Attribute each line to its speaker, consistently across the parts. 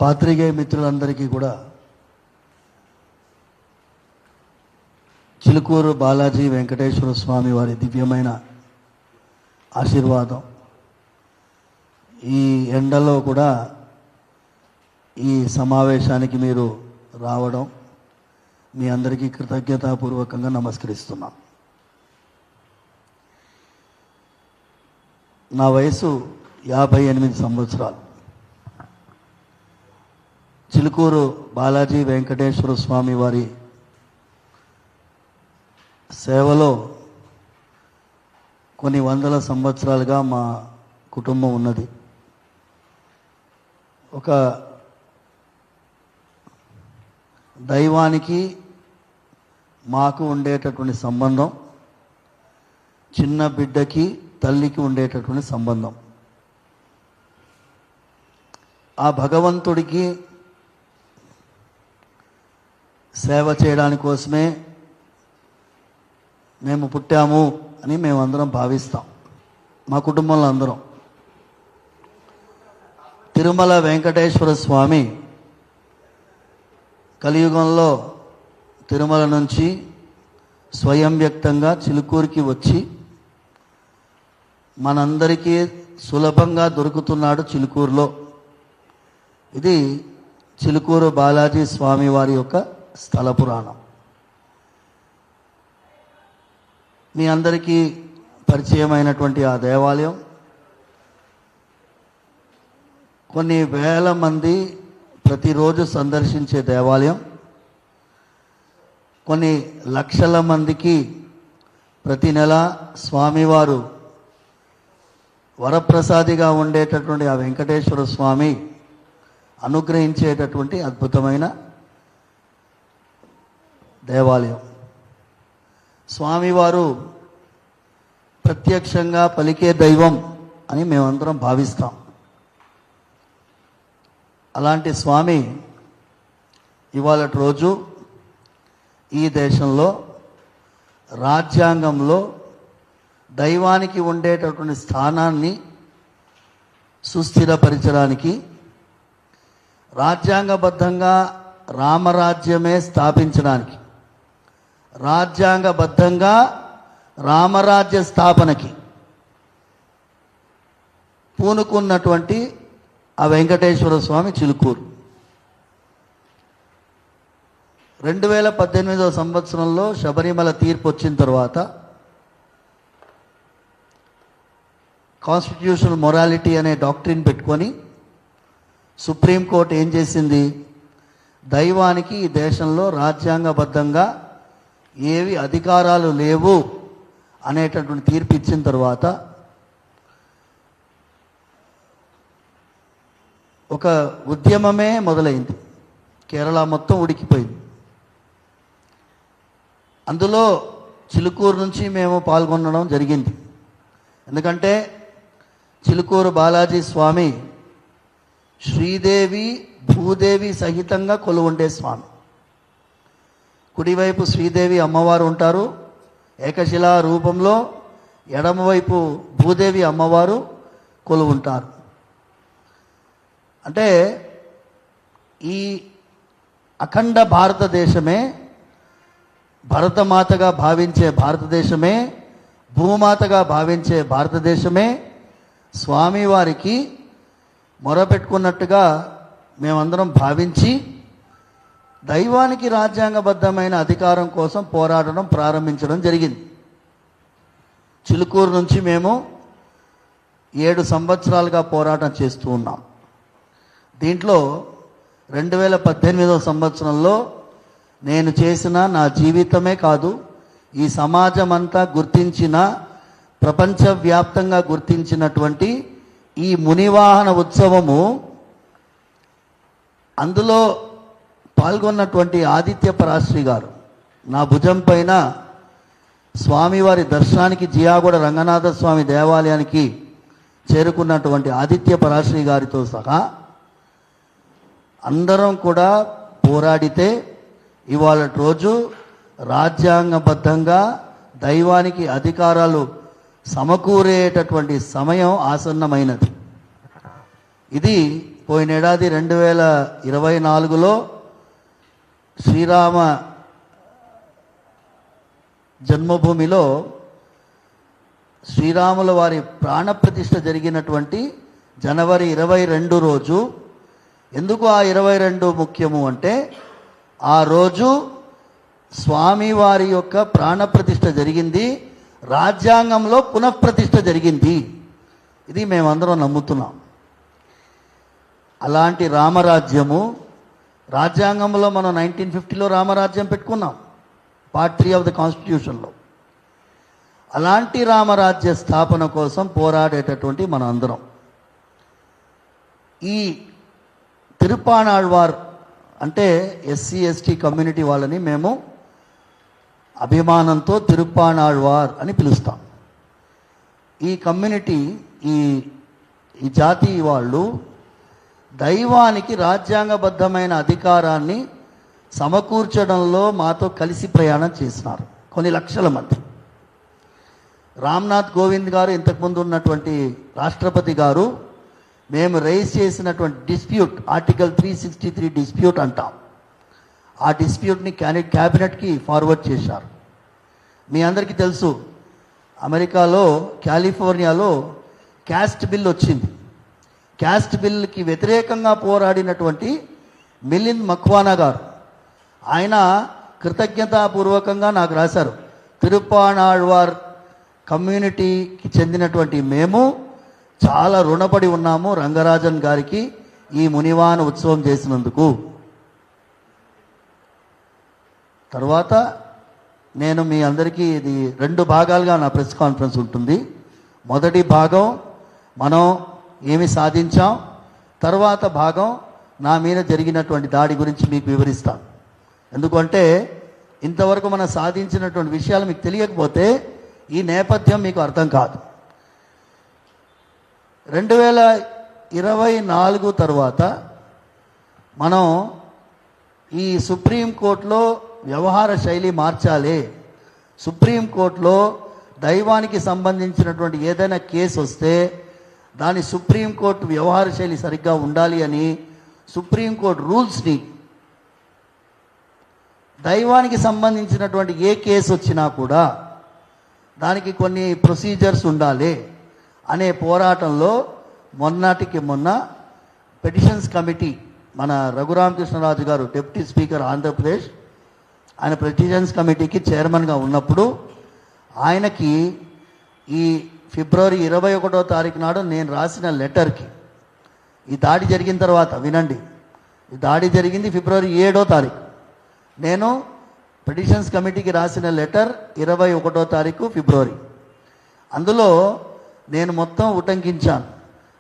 Speaker 1: పాత్రికేయ మిత్రులందరికీ కూడా చిలుకూరు బాలాజీ వెంకటేశ్వర స్వామి వారి దివ్యమైన ఆశీర్వాదం. ఈ ఎండలో కూడా ఈ సమావేశానికి మీరు రావడం మీ అందరికీ కృతజ్ఞతాపూర్వకంగా నమస్కరిస్తున్నాం. నా వయసు 58 సంవత్సరాలు. చిలుకూరు బాలాజీ వెంకటేశ్వర స్వామి వారి సేవలో కొన్ని వందల సంవత్సరాలుగా మా కుటుంబం ఉన్నది. ఒక దైవానికి మాకు ఉండేటటువంటి సంబంధం, చిన్న బిడ్డకి తల్లికి ఉండేటటువంటి సంబంధం. ఆ భగవంతుడికి సేవ చేయడానికి కోసమే మేము పుట్టాము అని మేమందరం భావిస్తాం. మా కుటుంబంలో అందరం. తిరుమల వెంకటేశ్వర స్వామి కలియుగంలో తిరుమల నుంచి స్వయం వ్యక్తంగా చిలుకూరుకి వచ్చి మనందరికీ సులభంగా దొరుకుతున్నాడు చిలుకూరులో. ఇది చిలుకూరు బాలాజీ స్వామి వారి యొక్క స్థల పురాణం. మీ అందరికీ పరిచయమైనటువంటి ఆ దేవాలయం కొన్ని వేల మంది ప్రతిరోజు సందర్శించే దేవాలయం. కొన్ని లక్షల మందికి ప్రతి నెల స్వామివారు వరప్రసాదిగా ఉండేటటువంటి ఆ వెంకటేశ్వర స్వామి అనుగ్రహించేటటువంటి అద్భుతమైన దేవాలయం. స్వామివారు ప్రత్యక్షంగా పలికే దైవం అని మేమందరం భావిస్తాం. అలాంటి స్వామి ఇవాళ రోజు ఈ దేశంలో రాజ్యాంగంలో దైవానికి ఉండేటటువంటి స్థానాన్ని సుస్థిరపరచడానికి రాజ్యాంగబద్ధంగా రామరాజ్యమే స్థాపించడానికి, రాజ్యాంగబద్ధంగా రామరాజ్య స్థాపనకి పూనుకున్నటువంటి ఆ వెంకటేశ్వర స్వామి చిలుకూరు 2018 సంవత్సరంలో శబరిమల తీర్పు వచ్చిన తర్వాత కాన్స్టిట్యూషనల్ మొరాలిటీ అనే డాక్ట్రిన్ పెట్టుకొని సుప్రీంకోర్టు ఏం చేసింది, దైవానికి ఈ దేశంలో రాజ్యాంగబద్ధంగా ఏవి అధికారాలు లేవు అనేటటువంటి తీర్పు ఇచ్చిన తర్వాత ఒక ఉద్యమమే మొదలైంది. కేరళ మొత్తం ఉడికిపోయింది. అందులో చిలుకూరు నుంచి మేము పాల్గొనడం జరిగింది. ఎందుకంటే చిలుకూరు బాలాజీ స్వామి శ్రీదేవి భూదేవి సహితంగా కొలువుండే స్వామి. కుడివైపు శ్రీదేవి అమ్మవారు ఉంటారు ఏకశిలా రూపంలో, ఎడమవైపు భూదేవి అమ్మవారు కొలువుంటారు. అంటే ఈ అఖండ భారతదేశమే, భరతమాతగా భావించే భారతదేశమే, భూమాతగా భావించే భారతదేశమే స్వామివారికి మొరపెట్టుకున్నట్టుగా మేమందరం భావించి దైవానికి రాజ్యాంగబద్ధమైన అధికారం కోసం పోరాడడం ప్రారంభించడం జరిగింది. చిలుకూరు నుంచి మేము 7 సంవత్సరాలుగా పోరాటం చేస్తూ ఉన్నాం. దీంట్లో 2018 సంవత్సరంలో నేను చేసిన నా జీవితమే కాదు, ఈ సమాజం అంతా గుర్తించిన, ప్రపంచవ్యాప్తంగా గుర్తించినటువంటి ఈ మునివాహన ఉత్సవము, అందులో పాల్గొన్నటువంటి ఆదిత్య పరాశ్రీ గారు నా భుజం పైన స్వామివారి దర్శనానికి జియాగూడ రంగనాథ స్వామి దేవాలయానికి చేరుకున్నటువంటి ఆదిత్య పరాశ్రీ గారితో సహా అందరం కూడా పోరాడితే ఇవాళ రోజు రాజ్యాంగబద్ధంగా దైవానికి అధికారాలు సమకూరేటటువంటి సమయం ఆసన్నమైనది. ఇది పోయిన ఏడాది 2024లో శ్రీరామ జన్మభూమిలో శ్రీరాముల వారి ప్రాణప్రతిష్ఠ జరిగినటువంటి జనవరి 22 రోజు, ఎందుకు ఆ 22 ముఖ్యము అంటే ఆ రోజు స్వామివారి యొక్క ప్రాణప్రతిష్ఠ జరిగింది, రాజ్యాంగంలో పునఃప్రతిష్ఠ జరిగింది. ఇది మేమందరం నమ్ముతున్నాం. అలాంటి రామరాజ్యము రాజ్యాంగంలో మనం 1950లో రామరాజ్యం పెట్టుకున్నాం, పార్ట్ 3 ఆఫ్ ద కాన్స్టిట్యూషన్లో. అలాంటి రామరాజ్య స్థాపన కోసం పోరాడేటటువంటి మన అందరం ఈ తిరుప్పాణాళ్వార్ అంటే ఎస్సీ ఎస్టీ కమ్యూనిటీ వాళ్ళని మేము అభిమానంతో తిరుప్పాణాళ్వార్ అని పిలుస్తాం. ఈ కమ్యూనిటీ ఈ జాతి వాళ్ళు దైవానికి రాజ్యాంగబద్ధమైన అధికారాన్ని సమకూర్చడంలో మాతో కలిసి ప్రయాణం చేసినారు కొన్ని లక్షల మంది. రామ్నాథ్ కోవింద్ గారు, ఇంతకుముందు ఉన్నటువంటి రాష్ట్రపతి గారు, మేము రైజ్ చేసినటువంటి డిస్ప్యూట్ ఆర్టికల్ 363 డిస్ప్యూట్ అంటాం, ఆ డిస్ప్యూట్ని క్యాబినెట్కి ఫార్వర్డ్ చేశారు. మీ అందరికీ తెలుసు, అమెరికాలో కాలిఫోర్నియాలో క్యాస్ట్ బిల్ వచ్చింది. క్యాస్ట్ బిల్కి వ్యతిరేకంగా పోరాడినటువంటి మిలింద్ మక్వానా గారు, ఆయన కృతజ్ఞతాపూర్వకంగా నాకు రాశారు, తిరుప్పాణాళ్వార్ కమ్యూనిటీకి చెందినటువంటి మేము చాలా రుణపడి ఉన్నాము రంగరాజన్ గారికి ఈ మునివాన ఉత్సవం చేసినందుకు. తర్వాత నేను మీ అందరికీ ఇది 2 భాగాలుగా నా ప్రెస్ కాన్ఫరెన్స్ ఉంటుంది. మొదటి భాగం మనం ఏమి సాధించాం, తర్వాత భాగం నా మీద జరిగినటువంటి దాడి గురించి మీకు వివరిస్తాను. ఎందుకంటే ఇంతవరకు మనం సాధించినటువంటి విషయాలు మీకు తెలియకపోతే ఈ నేపథ్యం మీకు అర్థం కాదు. 2024 తర్వాత మనం ఈ సుప్రీంకోర్టులో వ్యవహార శైలి మార్చాలి. సుప్రీంకోర్టులో దైవానికి సంబంధించినటువంటి ఏదైనా కేసు వస్తే దాని సుప్రీంకోర్టు వ్యవహార శైలి సరిగ్గా ఉండాలి అని సుప్రీంకోర్టు రూల్స్ని, దైవానికి సంబంధించినటువంటి ఏ కేసు వచ్చినా కూడా దానికి కొన్ని ప్రొసీజర్స్ ఉండాలి అనే పోరాటంలో మొన్నటికి మొన్న పెటిషన్స్ కమిటీ, మన రఘురామకృష్ణరాజు గారు డిప్యూటీ స్పీకర్ ఆంధ్రప్రదేశ్, ఆయన పెటిషన్స్ కమిటీకి చైర్మన్గా ఉన్నప్పుడు ఆయనకి ఈ ఫిబ్రవరి 21వ తారీఖు నాడు నేను రాసిన లెటర్కి, ఈ దాడి జరిగిన తర్వాత వినండి, ఈ దాడి జరిగింది ఫిబ్రవరి 7వ తారీఖు, నేను పెటిషన్స్ కమిటీకి రాసిన లెటర్ 21వ తారీఖు ఫిబ్రవరి, అందులో నేను మొత్తం ఉటంకించాను.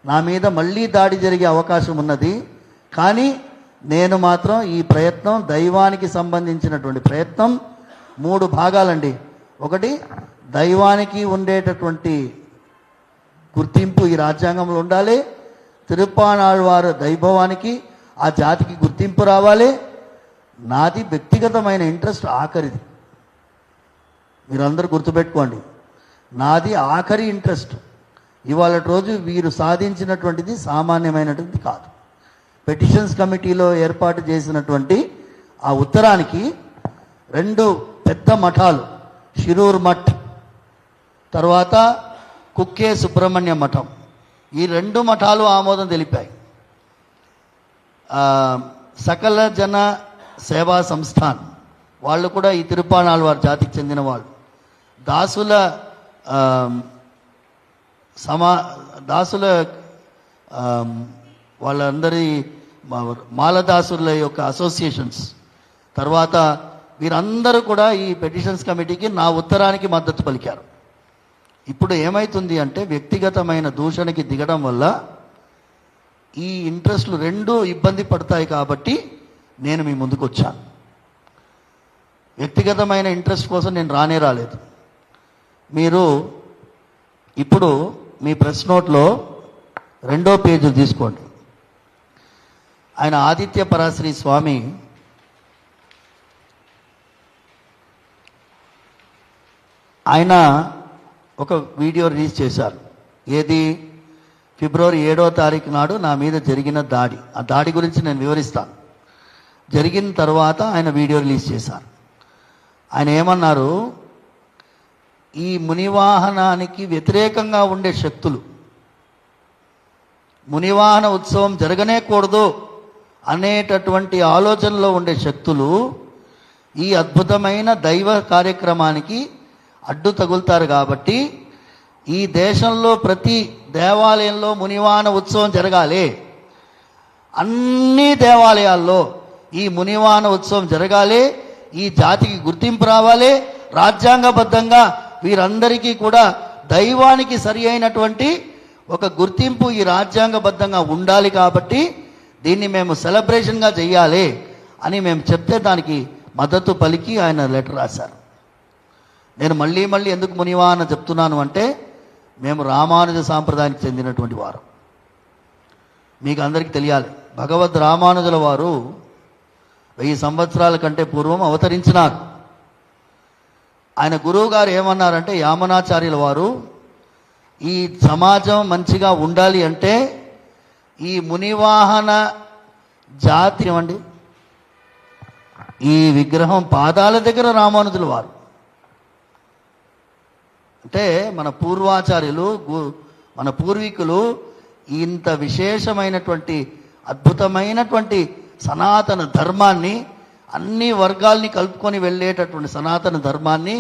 Speaker 1: నా మీద మళ్ళీ దాడి జరిగే అవకాశం ఉన్నది, కానీ నేను మాత్రం ఈ ప్రయత్నం దైవానికి సంబంధించినటువంటి ప్రయత్నం 3 భాగాలండి. ఒకటి, దైవానికి ఉండేటటువంటి గుర్తింపు ఈ రాజ్యాంగంలో ఉండాలి, తిరుప్పాణాళ్వార్ దైభవానికి ఆ జాతికి గుర్తింపు రావాలి. నాది వ్యక్తిగతమైన ఇంట్రెస్ట్ ఆఖరిది, మీరందరూ గుర్తుపెట్టుకోండి, నాది ఆఖరి ఇంట్రెస్ట్. ఇవాళ రోజు వీరు సాధించినటువంటిది సామాన్యమైనటువంటిది కాదు. పెటిషన్స్ కమిటీలో ఏర్పాటు చేసినటువంటి ఆ ఉత్తరానికి 2 పెద్ద మఠాలు, షిరూర్ మఠ్ తర్వాత కుక్కే సుబ్రహ్మణ్య మఠం, ఈ 2 మఠాలు ఆమోదం తెలిపాయి. సకల జన సేవా సంస్థాన్ వాళ్ళు కూడా ఈ తిరుప్పాణాళ్వార్ జాతికి చెందిన వాళ్ళు. దాసుల దాసుల వాళ్ళందరి మాలదాసుల యొక్క అసోసియేషన్స్, తర్వాత వీరందరూ కూడా ఈ పెటిషన్స్ కమిటీకి నా ఉత్తరానికి మద్దతు పలికారు. ఇప్పుడు ఏమవుతుంది అంటే వ్యక్తిగతమైన దూషణకి దిగడం వల్ల ఈ ఇంట్రెస్ట్లు 2 ఇబ్బంది పడతాయి. కాబట్టి నేను మీ ముందుకు వచ్చాను. వ్యక్తిగతమైన ఇంట్రెస్ట్ కోసం నేను రాలేదు. మీరు ఇప్పుడు మీ ప్రెస్ నోట్లో 2వ పేజీ తీసుకోండి. ఆయన ఆదిత్య పరాశ్రీ స్వామి ఆయన ఒక వీడియో రిలీజ్ చేశారు. ఏది? ఫిబ్రవరి 7వ తారీఖు నాడు నా మీద జరిగిన దాడి, ఆ దాడి గురించి నేను వివరిస్తాను. జరిగిన తర్వాత ఆయన వీడియో రిలీజ్ చేశారు. ఆయన ఏమన్నారు, ఈ మునివాహనానికి వ్యతిరేకంగా ఉండే శక్తులు, మునివాహన ఉత్సవం జరగనేకూడదు అనేటటువంటి ఆలోచనలో ఉండే శక్తులు ఈ అద్భుతమైన దైవ కార్యక్రమానికి అడ్డు తగులుతారు. కాబట్టి ఈ దేశంలో ప్రతి దేవాలయంలో మునివాహన ఉత్సవం జరగాలి, అన్ని దేవాలయాల్లో ఈ మునివాహన ఉత్సవం జరగాలి, ఈ జాతికి గుర్తింపు రావాలి, రాజ్యాంగబద్ధంగా వీరందరికీ కూడా దైవానికి సరి అయినటువంటి ఒక గుర్తింపు ఈ రాజ్యాంగబద్ధంగా ఉండాలి. కాబట్టి దీన్ని మేము సెలబ్రేషన్గా చెయ్యాలి అని మేము చెప్తే దానికి మద్దతు పలికి ఆయన లెటర్ రాశారు. నేను మళ్ళీ ఎందుకు మునివాహన చెప్తున్నాను అంటే, మేము రామానుజ సాంప్రదాయానికి చెందినటువంటి వారు. మీకు అందరికీ తెలియాలి, భగవద్ రామానుజుల వారు 1000 సంవత్సరాల కంటే పూర్వం అవతరించినారు. ఆయన గురువు గారు ఏమన్నారంటే, యామనాచార్యుల వారు, ఈ సమాజం మంచిగా ఉండాలి అంటే ఈ మునివాహన జాతి అండి, ఈ విగ్రహం పాదాల దగ్గర రామానుజుల వారు అంటే మన పూర్వాచార్యులు, మన పూర్వీకులు ఇంత విశేషమైనటువంటి అద్భుతమైనటువంటి సనాతన ధర్మాన్ని, అన్ని వర్గాల్ని కలుపుకొని వెళ్ళేటటువంటి సనాతన ధర్మాన్ని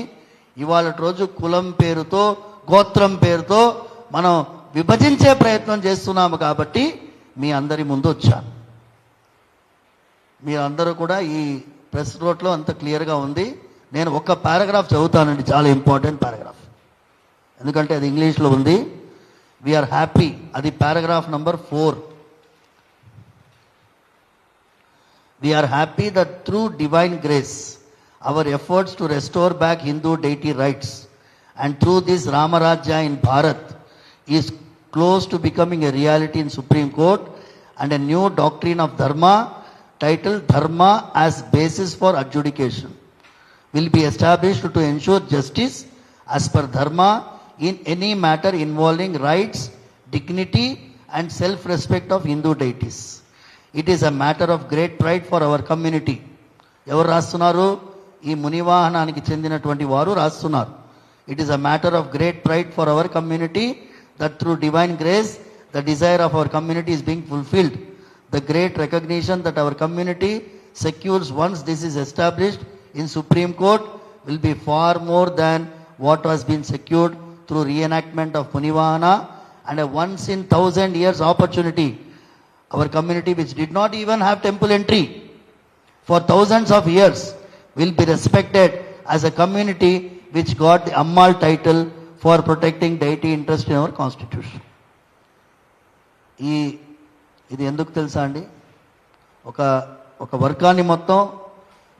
Speaker 1: ఇవాళ రోజు కులం పేరుతో, గోత్రం పేరుతో మనం విభజించే ప్రయత్నం చేస్తున్నాము. కాబట్టి మీ అందరి ముందు వచ్చాను. మీరందరూ కూడా ఈ ప్రెస్ నోట్లో అంత క్లియర్గా ఉంది. నేను ఒక పారాగ్రాఫ్ చదువుతానండి, చాలా ఇంపార్టెంట్ పారాగ్రాఫ్, ఎందుకంటే అది ఇంగ్లీష్లో ఉంది. వీఆర్ హ్యాపీ, అది paragraph number 4. We are happy that through divine grace, our efforts to restore back Hindu deity rights, and through this Ramarajya in Bharat is close to becoming a reality in Supreme Court, and a new doctrine of Dharma titled Dharma as basis for adjudication will be established to ensure justice as per Dharma in any matter involving rights, dignity and self-respect of Hindu deities. It is a matter of great pride for our community. ఎవరు రాస్తున్నారు? ఈ మునివాహనానికి చెందినటువంటి వారు రాస్తున్నారు. It is a matter of great pride for our community that through divine grace the desire of our community is being fulfilled. The great recognition that our community secures once this is established in Supreme Court will be far more than what has been secured through reenactment of Munivahana, and a once in 1000 years opportunity. Our community, which did not even have temple entry for thousands of years, will be respected as a community which got the Ammal title for protecting deity interest in our constitution. ఇది ఎందుకు తెలుసా అండి? ఒక వర్గాన్ని మొత్తం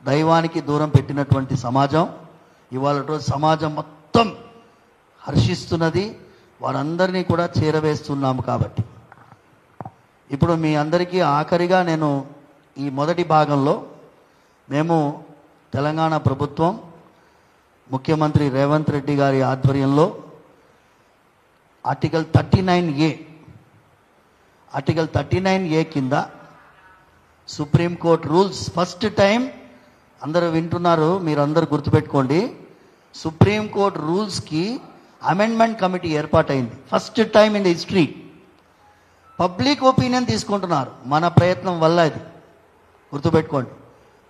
Speaker 1: దైవానికి దూరం పెట్టినటువంటి సమాజం ఇవాళ రోజు సమాజం మొత్తం హర్షిస్తున్నది, వారందరినీ కూడా చేరవేస్తున్నాము. కాబట్టి ఇప్పుడు మీ అందరికీ ఆఖరిగా నేను ఈ మొదటి భాగంలో మేము తెలంగాణ ప్రభుత్వం ముఖ్యమంత్రి రేవంత్ రెడ్డి గారి ఆధ్వర్యంలో ఆర్టికల్ 39A కింద సుప్రీంకోర్టు రూల్స్ ఫస్ట్ టైం, అందరూ వింటున్నారు, మీరందరూ గుర్తుపెట్టుకోండి, సుప్రీంకోర్టు రూల్స్కి అమెండ్మెంట్ కమిటీ ఏర్పాటైంది. First time in the history. Public opinion తీసుకుంటున్నారు. మన ప్రయత్నం వల్ల ఇది గుర్తుపెట్టుకోండి.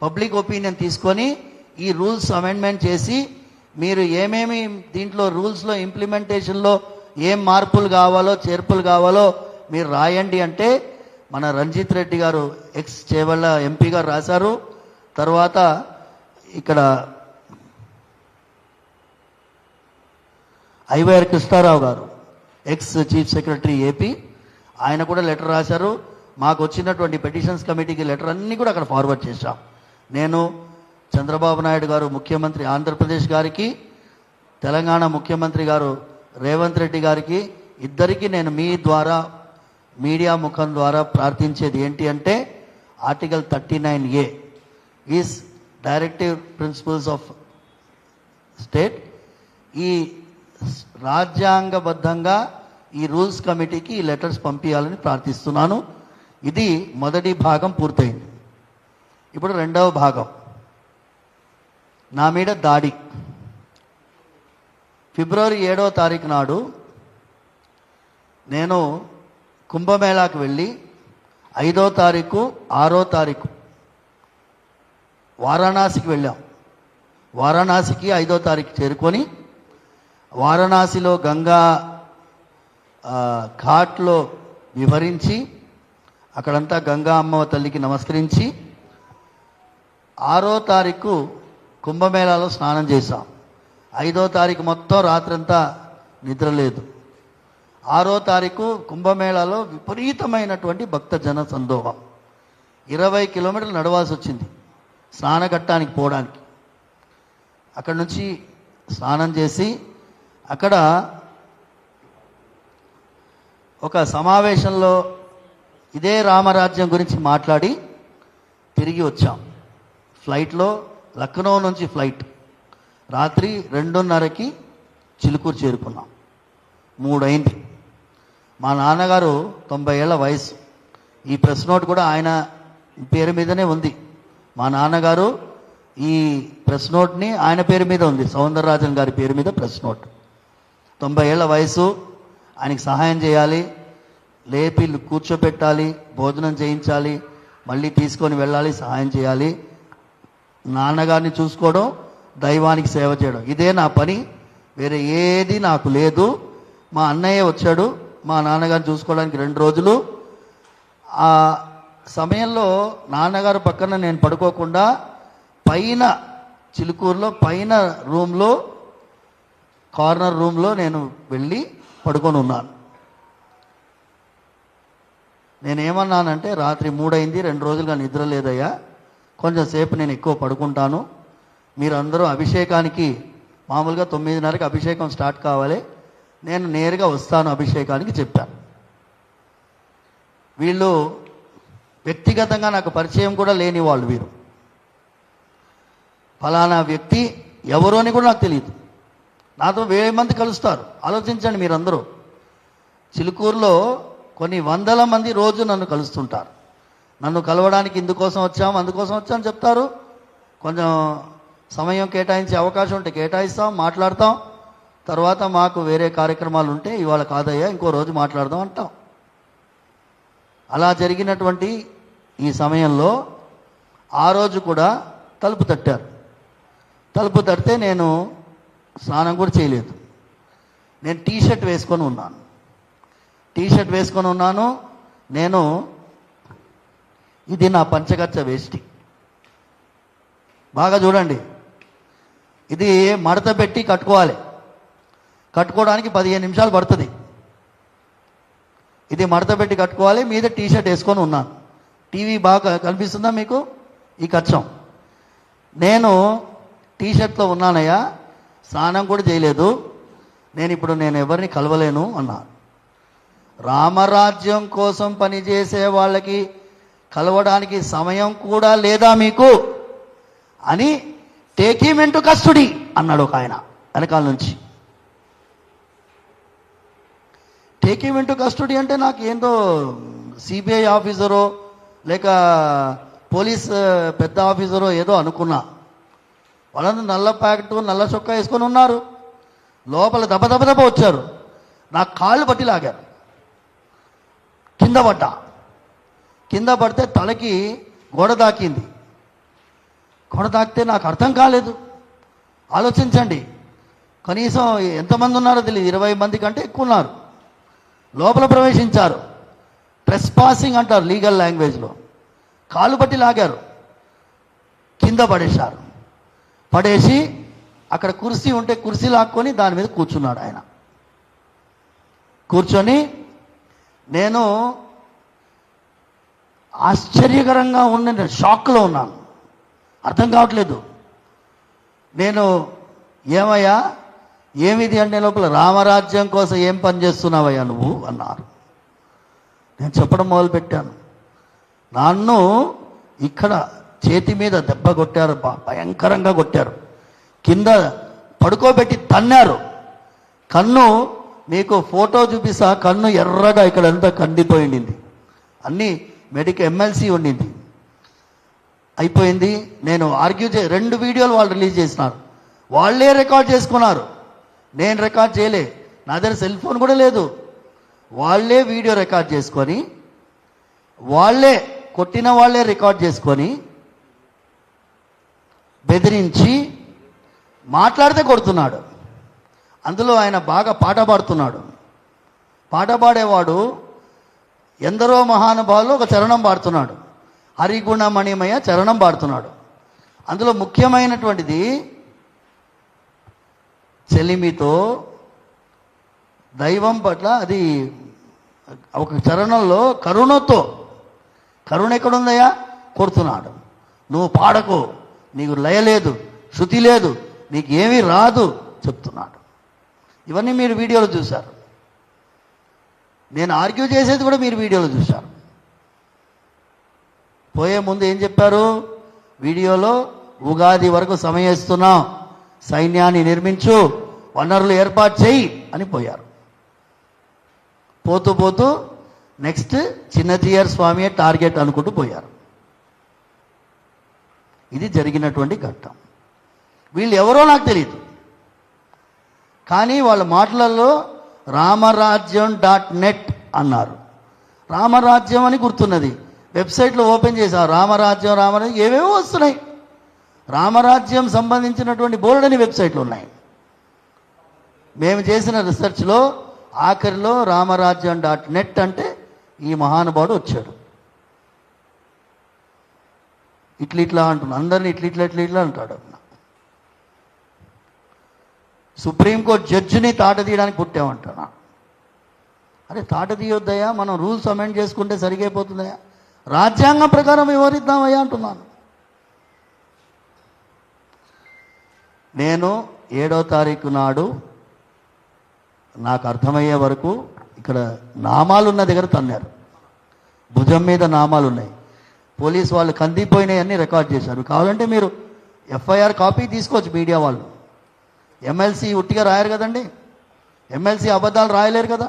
Speaker 1: పబ్లిక్ ఒపీనియన్ తీసుకొని ఈ రూల్స్ అమెండ్మెంట్ చేసి మీరు ఏమేమి దీంట్లో రూల్స్లో ఇంప్లిమెంటేషన్లో ఏం మార్పులు కావాలో, చేర్పులు కావాలో మీరు రాయండి అంటే మన రంజిత్ రెడ్డి గారు, ఎక్స్ చేవళ్ళ ఎంపీ గారు రాశారు. తర్వాత ఇక్కడ ఐవైఆర్ కృష్ణారావు గారు, ఎక్స్ చీఫ్ సెక్రటరీ ఏపీ, ఆయన కూడా లెటర్ రాశారు. మాకు వచ్చినటువంటి పెటిషన్స్ కమిటీకి లెటర్ అన్నీ కూడా అక్కడ ఫార్వర్డ్ చేశాం. నేను చంద్రబాబు నాయుడు గారు ముఖ్యమంత్రి ఆంధ్రప్రదేశ్ గారికి, తెలంగాణ ముఖ్యమంత్రి గారు రేవంత్ రెడ్డి గారికి, ఇద్దరికి నేను మీ ద్వారా మీడియా ముఖం ద్వారా ప్రార్థించేది ఏంటి అంటే, article 39A is directive principles of state. ఈ రాజ్యాంగబద్ధంగా ఈ రూల్స్ కమిటీకి ఈ లెటర్స్ పంపించాలని ప్రార్థిస్తున్నాను. ఇది మొదటి భాగం పూర్తయింది. ఇప్పుడు రెండవ భాగం, నా మీద దాడి. ఫిబ్రవరి 7వ తారీఖు నాడు నేను కుంభమేళాకు వెళ్ళి 5వ తారీఖు 6వ తారీఖు వారణాసికి వెళ్ళాం. వారణాసికి 5వ తారీఖు చేరుకొని వారణాసిలో గంగా ఘాట్లో వివరించి అక్కడంతా గంగా అమ్మ తల్లికి నమస్కరించి 6వ తారీఖు కుంభమేళాలో స్నానం చేశాం. 5వ తారీఖు మొత్తం రాత్రంతా నిద్ర లేదు. 6వ తారీఖు కుంభమేళాలో విపరీతమైనటువంటి భక్త జన సందోహం. 20 కిలోమీటర్లు నడవాల్సి వచ్చింది స్నానఘట్టానికి పోవడానికి. అక్కడి నుంచి స్నానం చేసి అక్కడ ఒక సమావేశంలో ఇదే రామరాజ్యం గురించి మాట్లాడి తిరిగి వచ్చాం. ఫ్లైట్లో లక్నో నుంచి ఫ్లైట్ రాత్రి 2:30కి చిలుకూరు చేరుకున్నాం. 3 అయింది. మా నాన్నగారు 90 ఏళ్ల వయసు. ఈ ప్రెస్ నోట్ కూడా ఆయన పేరు మీదనే ఉంది. మా నాన్నగారు ఈ ప్రెస్ నోట్ని ఆయన పేరు మీద ఉంది, సౌందరరాజన్ గారి పేరు మీద ప్రెస్ నోట్. 90 ఏళ్ల వయసు. ఆయనకి సహాయం చేయాలి, లేపి కూర్చోపెట్టాలి, భోజనం చేయించాలి, మళ్ళీ తీసుకొని వెళ్ళాలి, సహాయం చేయాలి. నాన్నగారిని చూసుకోవడం, దైవానికి సేవ చేయడం, ఇదే నా పని. వేరే ఏది నాకు లేదు. మా అన్నయ్య వచ్చాడు మా నాన్నగారిని చూసుకోవడానికి 2 రోజులు. ఆ సమయంలో నాన్నగారు పక్కన నేను పడుకోకుండా పైన చిలుకూరులో పైన రూమ్లో కార్నర్ రూమ్లో నేను వెళ్ళి పడుకొని ఉన్నాను. నేనేమన్నానంటే, రాత్రి 3 అయింది, 2 రోజులుగా నిద్ర లేదయ్యా, కొంచెం సేపు నేను ఎక్కువ పడుకుంటాను, మీరందరూ అభిషేకానికి మామూలుగా 9:30కి అభిషేకం స్టార్ట్ కావాలి, నేను నేరుగా వస్తాను అభిషేకానికి చెప్పాను. వీళ్ళు వ్యక్తిగతంగా నాకు పరిచయం కూడా లేని వాళ్ళు. వీరు ఫలానా వ్యక్తి ఎవరు అని కూడా నాకు తెలియదు. నాతో 1000 మంది కలుస్తారు. ఆలోచించండి మీరందరూ. చిలుకూరులో కొన్ని 100 మంది రోజు నన్ను కలుస్తుంటారు. నన్ను కలవడానికి ఇందుకోసం వచ్చాం అందుకోసం వచ్చాం చెప్తారు. కొంచెం సమయం కేటాయించే అవకాశం ఉంటే కేటాయిస్తాం, మాట్లాడతాం. తర్వాత మాకు వేరే కార్యక్రమాలు ఉంటే ఇవాళ కాదయ్యా ఇంకో రోజు మాట్లాడదాం అంటాం. అలా జరిగినటువంటి ఈ సమయంలో ఆ రోజు కూడా తలుపు తట్టారు. తలుపు తడితే నేను స్నానం కూడా చేయలేదు. నేను టీషర్ట్ వేసుకొని ఉన్నాను. టీషర్ట్ వేసుకొని ఉన్నాను. నేను ఇది నా పంచగచ్చ వేష్టి. బాగా చూడండి, ఇది మడత పెట్టి కట్టుకోవాలి. కట్టుకోవడానికి 15 నిమిషాలు పడుతుంది. ఇది మడత పెట్టి కట్టుకోవాలి. మీద టీషర్ట్ వేసుకొని ఉన్నాను. టీవీ బాగా కనిపిస్తుందా మీకు? ఈ కచ్చం. నేను టీషర్ట్లో ఉన్నానయ్యా, స్నానం కూడా చేయలేదు, నేను ఎవరిని కలవలేను అన్నాను. రామరాజ్యం కోసం పనిచేసే వాళ్ళకి కలవడానికి సమయం కూడా లేదా మీకు అని టేక్ హిమ్ ఇంటు కస్టడీ అన్నాడు ఒక ఆయన వెనకాల నుంచి. టేక్ హిమ్ ఇంటు కస్టడీ అంటే నాకు ఏందో సిబిఐ ఆఫీసరో లేక పోలీస్ పెద్ద ఆఫీసరో ఏదో అనుకున్నా. వాళ్ళందరూ నల్ల ప్యాకెట్ నల్ల చొక్కా వేసుకొని ఉన్నారు. లోపల దెబ్బ వచ్చారు. నా కాళ్ళు పట్టి లాగారు. కింద పడితే తలకి గోడ తాకింది. గోడ తాకితే నాకు అర్థం కాలేదు. ఆలోచించండి, కనీసం ఎంతమంది ఉన్నారో తెలియదు, 20 మంది కంటే ఎక్కువ ఉన్నారు. లోపల ప్రవేశించారు. ట్రెస్ పాసింగ్ అంటారు లీగల్ లాంగ్వేజ్లో. కాలు పట్టి లాగారు, కింద పడేశారు. పడేసి అక్కడ కుర్చీ ఉంటే కుర్చీ లాక్కొని దాని మీద కూర్చున్నాడు ఆయన. కూర్చొని నేను ఆశ్చర్యకరంగా ఉన్న షాక్లో ఉన్నాను. అర్థం కావట్లేదు. నేను ఏమయ్యా ఏమిది అంటే లోపల రామరాజ్యం కోసం ఏం పని చేస్తున్నావయ్యా నువ్వు అన్నారు. నేను చెప్పడం మొదలుపెట్టాను. నన్ను ఇక్కడ చేతి మీద దెబ్బ కొట్టారు, భయంకరంగా కొట్టారు. కింద పడుకోబెట్టి తన్నారు. కన్ను మీకు ఫోటో చూపిస్తా, కన్ను ఎర్రగా ఇక్కడంతా కందిపోయింది, అన్నీ ఎమ్మెల్సీ ఉండింది. అయిపోయింది. నేను ఆర్గ్యూ 2 వీడియోలు వాళ్ళు రిలీజ్ చేసినారు, వాళ్ళే రికార్డ్ చేసుకున్నారు, నేను రికార్డ్ చేయలే, నా దగ్గర సెల్ ఫోన్ కూడా లేదు. వాళ్ళే వీడియో రికార్డ్ చేసుకొని, వాళ్ళే కొట్టిన వాళ్ళే రికార్డ్ చేసుకొని బెదిరించి మాట్లాడితే కొడుతున్నాడు. అందులో ఆయన బాగా పాట పాడుతున్నాడు. పాట పాడేవాడు ఎందరో మహానుభావులు ఒక చరణం పాడుతున్నాడు, హరిగుణమణిమయ చరణం పాడుతున్నాడు. అందులో ముఖ్యమైనటువంటిది చెలిమితో దైవం పట్ల, అది ఒక చరణంలో కరుణతో, కరుణ ఎక్కడుందయ్యా, కొడుతున్నాడు. నువ్వు పాడకు, నీకు లయ లేదు, శృతి లేదు, నీకు ఏమీ రాదు చెప్తున్నాడు. ఇవన్నీ మీరు వీడియోలో చూశారు. నేను ఆర్గ్యూ చేసేది కూడా మీరు వీడియోలో చూశారు. పోయే ముందు ఏం చెప్పారు వీడియోలో? ఉగాది వరకు సమయం ఇస్తున్నాం, సైన్యాన్ని నిర్మించు, వనరులు ఏర్పాటు చేయి అని పోయారు. పోతూ పోతూ నెక్స్ట్ చిన్నజీయర్ స్వామి టార్గెట్ అనుకుంటూ పోయారు. ఇది జరిగినటువంటి ఘట్టం. వీళ్ళు ఎవరో నాకు తెలియదు, కానీ వాళ్ళ మాటలలో రామరాజ్యం.net అన్నారు. రామరాజ్యం అని గుర్తున్నది. వెబ్సైట్లో ఓపెన్ చేశారు, రామరాజ్యం ఏవేవో వస్తున్నాయి. రామరాజ్యం సంబంధించినటువంటి బోర్డని వెబ్సైట్లు ఉన్నాయి. మేము చేసిన రీసెర్చ్లో ఆఖరిలో రామరాజ్యం.net అంటే ఈ మహానుభావుడు వచ్చాడు. ఇట్లా అంటున్నాడు, అందరినీ ఇట్లా అంటాడు. సుప్రీంకోర్టు జడ్జిని తాట తీయడానికి పుట్టామంటున్నా. అరే తాట తీయొద్దయా, మనం రూల్స్ అమెండ్ చేసుకుంటే సరిగైపోతుందయా, రాజ్యాంగం ప్రకారం వివరిద్దామయ్యా అంటున్నాను. నేను 7వ తారీఖు నాడు నాకు అర్థమయ్యే వరకు ఇక్కడ నామాలున్న దగ్గర తన్నారు, భుజం మీద నామాలు ఉన్నాయి. పోలీసు వాళ్ళు కందిపోయినాయన్నీ రికార్డ్ చేశారు. కావాలంటే మీరు ఎఫ్ఐఆర్ కాపీ తీసుకోవచ్చు మీడియా వాళ్ళు. ఎమ్మెల్సీ ఉట్టిగా రాయరు కదండి, ఎమ్మెల్సీ అబద్ధాలు రాయలేరు కదా.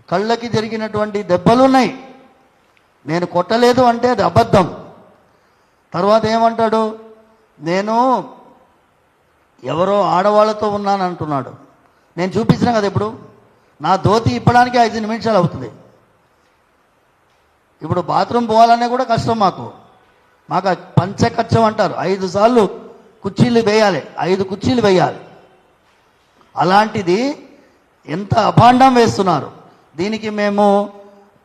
Speaker 1: కళ్ళకి జరిగినటువంటి దెబ్బలు ఉన్నాయి. నేను కొట్టలేదు అంటే అది అబద్ధం. తర్వాత ఏమంటాడు, నేను ఎవరో ఆడవాళ్ళతో ఉన్నాను అంటున్నాడు. నేను చూపించిన కదా ఇప్పుడు, నా ధోతి ఇప్పడానికి 5 నిమిషాలు అవుతుంది. ఇప్పుడు బాత్రూమ్ పోవాలనే కూడా కష్టం మాకు పంచకచ్చం అంటారు. 5 సార్లు కుర్చీలు వేయాలి, 5 కుర్చీలు వేయాలి. అలాంటిది ఎంత అభాండం వేస్తున్నారు. దీనికి మేము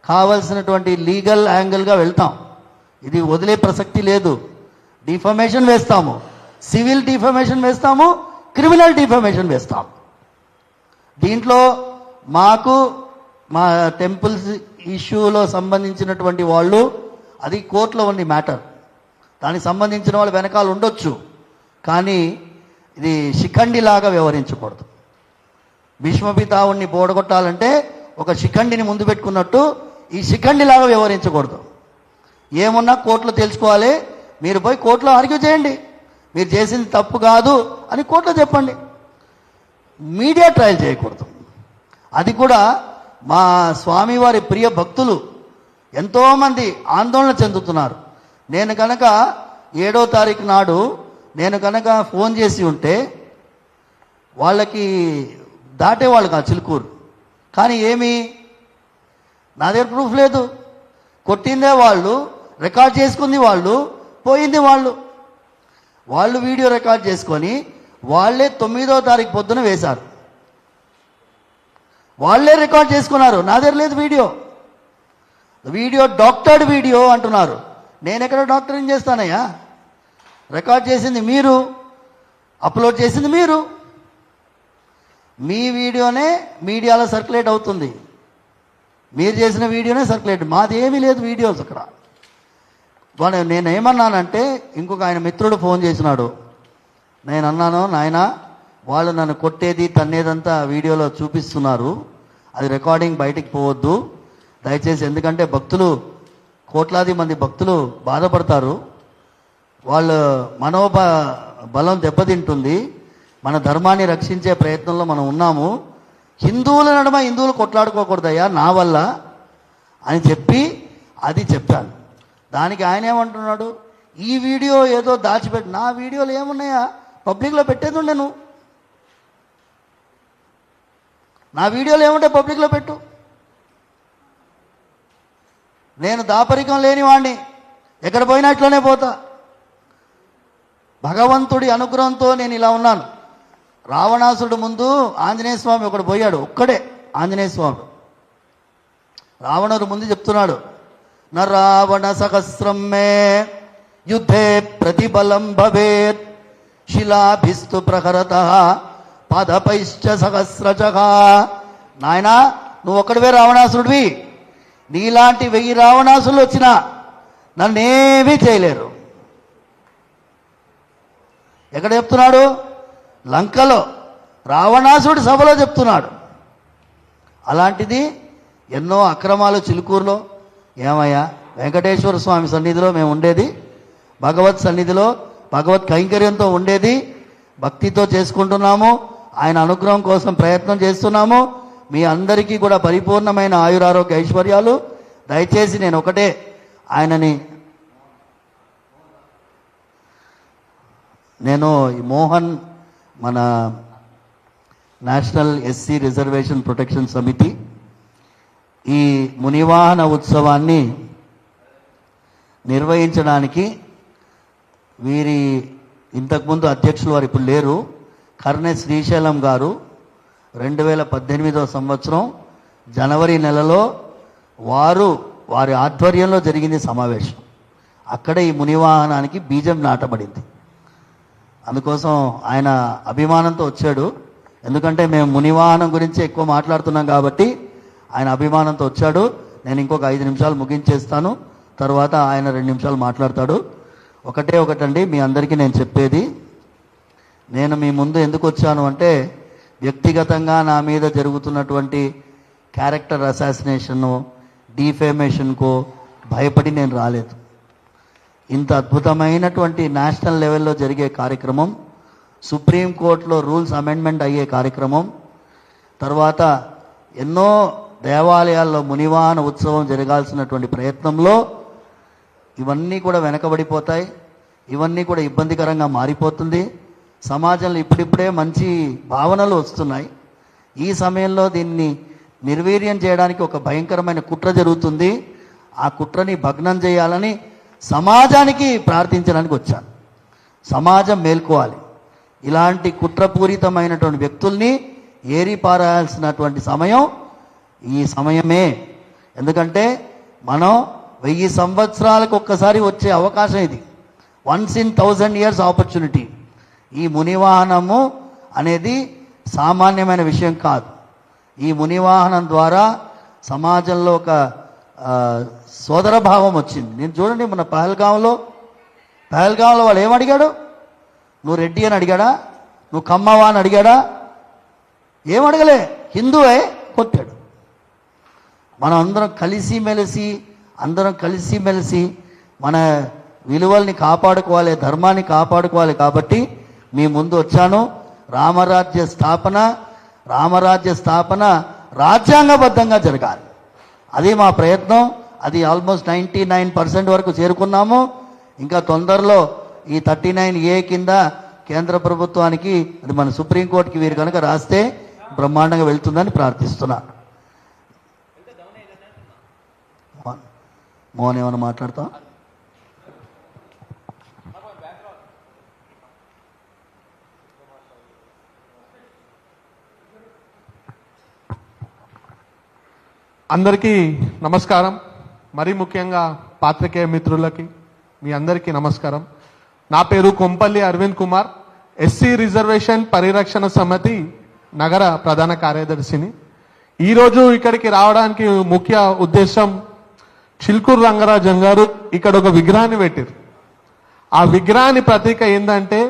Speaker 1: కావలసినటువంటి లీగల్ యాంగిల్గా వెళ్తాం. ఇది వదిలే ప్రసక్తి లేదు. డిఫమేషన్ వేస్తాము, సివిల్ డిఫమేషన్ వేస్తాము, క్రిమినల్ డిఫమేషన్ వేస్తాము. దీంట్లో మాకు మా టెంపుల్స్ ఇష్యూలో సంబంధించినటువంటి వాళ్ళు, అది కోర్టులో ఉంది మ్యాటర్, దానికి సంబంధించిన వాళ్ళు వెనకాల ఉండొచ్చు, కానీ ఇది శిఖండిలాగా వ్యవహరించకూడదు. భీష్మపితావుణ్ణి పోడగొట్టాలంటే ఒక శిఖండిని ముందు పెట్టుకున్నట్టు ఈ శిఖండిలాగా వ్యవహరించకూడదు. ఏమున్నా కోర్టులో తెలుసుకోవాలి. మీరు పోయి కోర్టులో ఆర్గ్యూ చేయండి, మీరు చేసింది తప్పు కాదు అని కోర్టులో చెప్పండి. మీడియా ట్రయల్ చేయకూడదు. అది కూడా మా స్వామివారి ప్రియ భక్తులు ఎంతోమంది ఆందోళన చెందుతున్నారు. నేను కనుక 7వ తారీఖు నాడు నేను కనుక ఫోన్ చేసి ఉంటే వాళ్ళకి దాటేవాళ్ళు కాదు చిలుకూరు. కానీ ఏమి, నా దగ్గర ప్రూఫ్ లేదు. కొట్టిందే వాళ్ళు, రికార్డ్ చేసుకుంది వాళ్ళు, పోయింది వాళ్ళు. వాళ్ళు వీడియో రికార్డ్ చేసుకొని వాళ్ళే 9వ తారీఖు పొద్దున వేశారు. వాళ్ళే రికార్డ్ చేసుకున్నారు, నా దగ్గర లేదు వీడియో డాక్టర్డ్ వీడియో అంటున్నారు. నేను ఎక్కడ డాక్టరింగ్ చేస్తానయ్యా? రికార్డ్ చేసింది మీరు, అప్లోడ్ చేసింది మీరు. మీ వీడియోనే మీడియాలో సర్క్యులేట్ అవుతుంది, మీరు చేసిన వీడియోనే సర్క్యులేట్, మాది ఏమీ లేదు వీడియోస్ అక్కడ. నేను ఏమన్నానంటే, ఇంకొక ఆయన మిత్రుడు ఫోన్ చేసినాడు. నేను అన్నాను, నాయన వాళ్ళు నన్ను కొట్టేది తన్నేదంతా వీడియోలో చూపిస్తున్నారు, అది రికార్డింగ్ బయటికి పోవద్దు దయచేసి, ఎందుకంటే భక్తులు, కోట్లాది మంది భక్తులు బాధపడతారు, వాళ్ళ బలం దెబ్బతింటుంది, మన ధర్మాన్ని రక్షించే ప్రయత్నంలో మనం ఉన్నాము, హిందువుల నడుమ హిందువులు కొట్లాడుకోకూడదయ్యా నా వల్ల అని చెప్పి అది చెప్పాను. దానికి ఆయన ఏమంటున్నాడు, ఈ వీడియో ఏదో దాచిపెట్టి, నా వీడియోలు ఏమున్నాయా పబ్లిక్లో పెట్టేది ఉండే, నువ్వు నా వీడియోలు ఏముంటే పబ్లిక్లో పెట్టు. నేను దాపరికం లేని వాడిని, ఎక్కడ పోయినా ఇట్లనే పోతా. భగవంతుడి అనుగ్రహంతో నేను ఇలా ఉన్నాను. రావణాసుడు ముందు ఆంజనేయ స్వామి ఒకడు పోయాడు, ఒక్కడే ఆంజనేయ స్వామి. రావణుడు ముందు చెప్తున్నాడు, న రావణ సహస్రం మే యుద్ధే ప్రతిబలం భవేత్ శిలాభిస్తు ప్రహరత పదపైశ్చ సహస్రజః. నాయనా నువ్వు ఒక్కడివే రావణాసుడివి, నీలాంటి 1000 రావణాసులు వచ్చినా నన్నేమీ చేయలేరు. ఎక్కడ చెప్తున్నాడు? లంకలో రావణాసుడి సభలో చెప్తున్నాడు. అలాంటిది ఎన్నో అక్రమాలు చిలుకూరులో. ఏమయ్యా, వెంకటేశ్వర స్వామి సన్నిధిలో మేము ఉండేది, భగవత్ సన్నిధిలో భగవత్ కైంకర్యంతో ఉండేది, భక్తితో చేసుకుంటున్నాము, ఆయన అనుగ్రహం కోసం ప్రయత్నం చేస్తున్నాము. మీ అందరికీ కూడా పరిపూర్ణమైన ఆయురారోగ్య ఐశ్వర్యాలు. దయచేసి నేను ఒకటే ఆయనని, నేను మోహన్ మన నేషనల్ ఎస్సీ రిజర్వేషన్ ప్రొటెక్షన్ సమితి ఈ మునివాహన ఉత్సవాన్ని నిర్వహించడానికి వీరి ఇంతకుముందు అధ్యక్షులు వారు ఇప్పుడు లేరు, కర్నె శ్రీశైలం గారు 2018 సంవత్సరం జనవరి నెలలో వారి ఆధ్వర్యంలో జరిగింది సమావేశం. అక్కడే ఈ మునివాహనానికి బీజం నాటబడింది. అందుకోసం ఆయన అభిమానంతో వచ్చాడు. ఎందుకంటే మేము మునివాహనం గురించి ఎక్కువ మాట్లాడుతున్నాం కాబట్టి ఆయన అభిమానంతో వచ్చాడు. నేను ఇంకొక 5 నిమిషాలు ముగించేస్తాను, తర్వాత ఆయన 2 నిమిషాలు మాట్లాడతాడు. ఒకటండి మీ అందరికీ నేను చెప్పేది, నేను మీ ముందు ఎందుకు వచ్చాను అంటే వ్యక్తిగతంగా నా మీద జరుగుతున్నటువంటి క్యారెక్టర్ అసాసినేషను, డీఫేమేషన్కు భయపడి నేను రాలేదు. ఇంత అద్భుతమైనటువంటి నేషనల్ లెవెల్లో జరిగే కార్యక్రమం, సుప్రీంకోర్టులో రూల్స్ అమెండ్మెంట్ అయ్యే కార్యక్రమం, తర్వాత ఎన్నో దేవాలయాల్లో మునివాహన ఉత్సవం జరగాల్సినటువంటి ప్రయత్నంలో ఇవన్నీ కూడా వెనకబడిపోతాయి, ఇవన్నీ కూడా ఇబ్బందికరంగా మారిపోతుంది. సమాజంలో ఇప్పుడిప్పుడే మంచి భావనలు వస్తున్నాయి. ఈ సమయంలో దీన్ని నిర్వీర్యం చేయడానికి ఒక భయంకరమైన కుట్ర జరుగుతుంది. ఆ కుట్రని భగ్నం చేయాలని సమాజానికి ప్రార్థించడానికి వచ్చాను. సమాజం మేల్కోవాలి. ఇలాంటి కుట్రపూరితమైనటువంటి వ్యక్తుల్ని ఏరిపారాల్సినటువంటి సమయం ఈ సమయమే. ఎందుకంటే మనం 1000 సంవత్సరాలకు ఒక్కసారి వచ్చే అవకాశం ఇది, వన్స్ ఇన్ 1000 years ఆపర్చునిటీ. ఈ మునివాహనము అనేది సామాన్యమైన విషయం కాదు. ఈ మునివాహనం ద్వారా సమాజంలో ఒక సోదర భావం వచ్చింది. నేను చూడండి, మన పహల్గాంలో వాడు ఏమడిగాడు? నువ్వు రెడ్డి అని అడిగాడా? నువ్వు కమ్మవా అని అడిగాడా? ఏమడగలే, హిందువే, కొట్టాడు. మనం అందరం కలిసిమెలిసి మన విలువల్ని కాపాడుకోవాలి, ధర్మాన్ని కాపాడుకోవాలి. కాబట్టి మీ ముందు వచ్చాను. రామరాజ్య స్థాపన రాజ్యాంగబద్ధంగా జరగాలి. అది మా ప్రయత్నం. అది ఆల్మోస్ట్ 99% వరకు చేరుకున్నాము. ఇంకా తొందరలో ఈ 39A కింద కేంద్ర ప్రభుత్వానికి, అది మన సుప్రీంకోర్టుకి వీరు కనుక రాస్తే బ్రహ్మాండంగా వెళ్తుందని ప్రార్థిస్తున్నాను. మోహన్ ఏమైనా మాట్లాడతాం?
Speaker 2: అందరికీ నమస్కారం. మరీ ముఖ్యంగా పాత్రికేయ మిత్రులకి మీ అందరికీ నమస్కారం. నా పేరు కొంపల్లి అరవింద్ కుమార్, ఎస్సీ రిజర్వేషన్ పరిరక్షణ సమితి నగర ప్రధాన కార్యదర్శిని. ఈరోజు ఇక్కడికి రావడానికి ముఖ్య ఉద్దేశం, చిల్కూరు రంగరాజన్ గారు ఇక్కడ ఒక విగ్రహాన్ని పెట్టారు. ఆ విగ్రహాన్ని ప్రతీక ఏంటంటే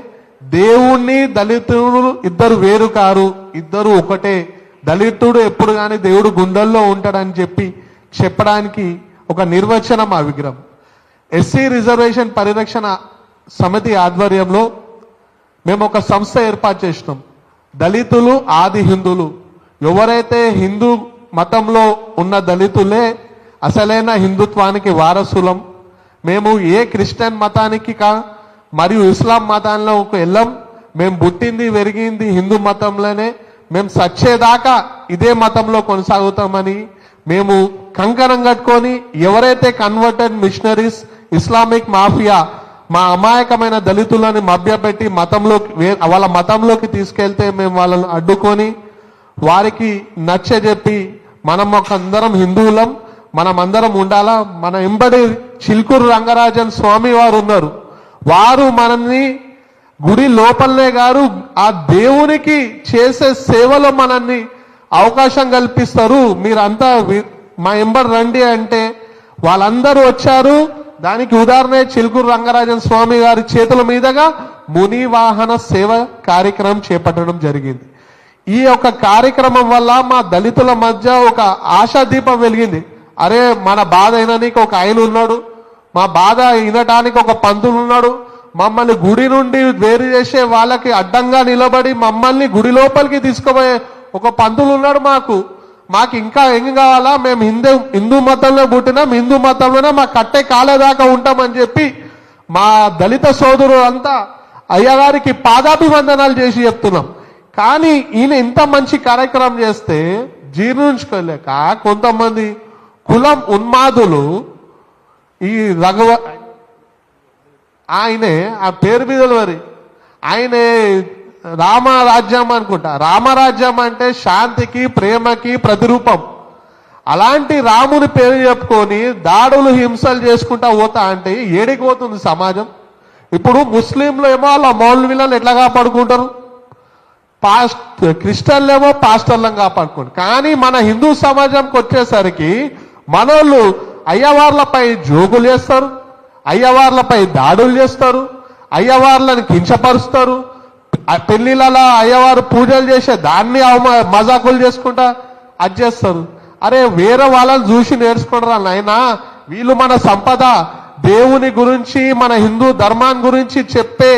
Speaker 2: దేవుణ్ణి దళితుడు ఇద్దరు వేరు కారు, ఇద్దరు ఒకటే. దళితుడు ఎప్పుడు కానీ దేవుడు గుండెల్లో ఉంటాడని చెప్పడానికి ఒక నిర్వచనం ఆ విగ్రహం. ఎస్సీ రిజర్వేషన్ పరిరక్షణ సమితి ఆధ్వర్యంలో మేము ఒక సంస్థ ఏర్పాటు చేసినాం, దళితులు ఆది హిందువులు. ఎవరైతే హిందూ మతంలో ఉన్న దళితులే అసలైన హిందుత్వానికి వారసులం. మేము ఏ క్రిస్టియన్ మతానికి మరియు ఇస్లాం మతాల్లో వెళ్ళాం. మేము పుట్టింది పెరిగింది హిందూ మతంలోనే. మేము సచ్చేదాకా ఇదే మతంలో కొనసాగుతామని మేము కంకణం కట్టుకొని, ఎవరైతే కన్వర్టెడ్ మిషనరీస్, ఇస్లామిక్ మాఫియా మా అమాయకమైన దళితులని మభ్యపెట్టి వాళ్ళ మతంలోకి తీసుకెళ్తే మేము వాళ్ళని అడ్డుకొని వారికి నచ్చజెప్పి మనం అందరం హిందువులం, మనం అందరం ఉండాలా. మన ఎంబడి చిలుకూరు రంగరాజన్ స్వామి వారు ఉన్నారు. వారు మనల్ని గుడి లోపలనే గారు ఆ దేవునికి చేసే సేవలో మనల్ని అవకాశం కల్పిస్తారు. మీరంతా మా ఎంబడి రండి అంటే వాళ్ళందరూ వచ్చారు. దానికి ఉదాహరణ చిలుకూరు రంగరాజన్ స్వామి గారి చేతుల మీదుగా ముని వాహన సేవ కార్యక్రమం చేపట్టడం జరిగింది. ఈ యొక్క కార్యక్రమం వల్ల మా దళితుల మధ్య ఒక ఆశాదీపం వెలిగింది. అరే, మన బాధ అయినానికి ఒక ఆయన ఉన్నాడు, మా బాధ వినటానికి ఒక పంతులు ఉన్నాడు, మమ్మల్ని గుడి నుండి వేరు చేసే వాళ్ళకి అడ్డంగా నిలబడి మమ్మల్ని గుడి లోపలికి తీసుకుపోయే ఒక పంతులు ఉన్నాడు. మాకు ఇంకా ఏం కావాలా, మేము హిందూ మతంలో పుట్టినాం, హిందూ మతంలోనే మా కట్టే కాలేదాకా ఉంటామని చెప్పి మా దళిత సోదరులు అంతా అయ్యగారికి పాదాభివందనాలు చేసి చెప్తున్నాం. కానీ ఈయన ఇంత మంచి కార్యక్రమం చేస్తే జీర్ణించుకోలేక కొంతమంది కులం ఉన్మాదులు ఈ ఆయనే ఆ పేరు మీద వరి ఆయనే రామరాజ్యం అనుకుంటా. రామరాజ్యం అంటే శాంతికి ప్రేమకి ప్రతిరూపం. అలాంటి రాముని పేరు చెప్పుకొని దాడులు హింసలు చేసుకుంటా పోతా అంటే ఏడికి పోతుంది సమాజం? ఇప్పుడు ముస్లింలు ఏమో వాళ్ళ మౌల్వీలను ఎట్లా కాపాడుకుంటారు, క్రిస్టియన్లు ఏమో పాస్టర్లను కాపాడుకుంటారు. కానీ మన హిందూ సమాజంకి వచ్చేసరికి మనోళ్ళు అయ్యవార్లపై జోగులు చేస్తారు, అయ్యవార్లపై దాడులు చేస్తారు, అయ్యవార్లను కించపరుస్తారు. పెళ్లిళ్ళలా అయ్యవారు పూజలు చేసే దాన్ని మజాకులు చేసుకుంటా అది చేస్తారు. అరే, వేరే వాళ్ళని చూసి నేర్చుకుంటారా నాయనా? వీళ్ళు మన సంపద, దేవుని గురించి మన హిందూ ధర్మాన్ని గురించి చెప్పే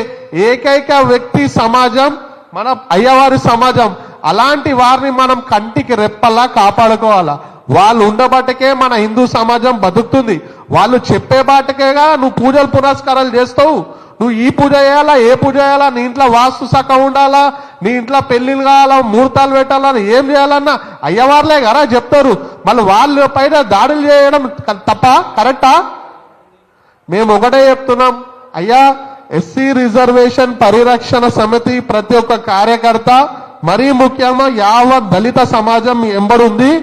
Speaker 2: ఏకైక వ్యక్తి సమాజం మన అయ్యవారి సమాజం. అలాంటి వారిని మనం కంటికి రెప్పల్లా కాపాడుకోవాలా. వాళ్ళు ఉండబట్టకే మన హిందూ సమాజం బతుకుతుంది. వాళ్ళు చెప్పే బాటకేగా నువ్వు పూజలు పురస్కారాలు చేస్తావు. నువ్వు ఈ పూజ చేయాలా, ఏ పూజ చేయాలా, నీ ఇంట్లో వాస్తు సక్క ఉండాలా, నీ ఇంట్లో పెళ్లిళ్ళు కావాలా, ముహూర్తాలు పెట్టాలా, ఏం చేయాలన్నా అయ్యవార్లే కదా చెప్తారు. మళ్ళీ వాళ్ళ పైన దాడులు చేయడం తప్ప కరెక్టా? మేము ఒకటే చెప్తున్నాం, అయ్యా ఎస్సీ రిజర్వేషన్ పరిరక్షణ సమితి ప్రతి ఒక్క కార్యకర్త, మరీ ముఖ్యంగా యావత్ దళిత సమాజం మీ ఎంబడుంది.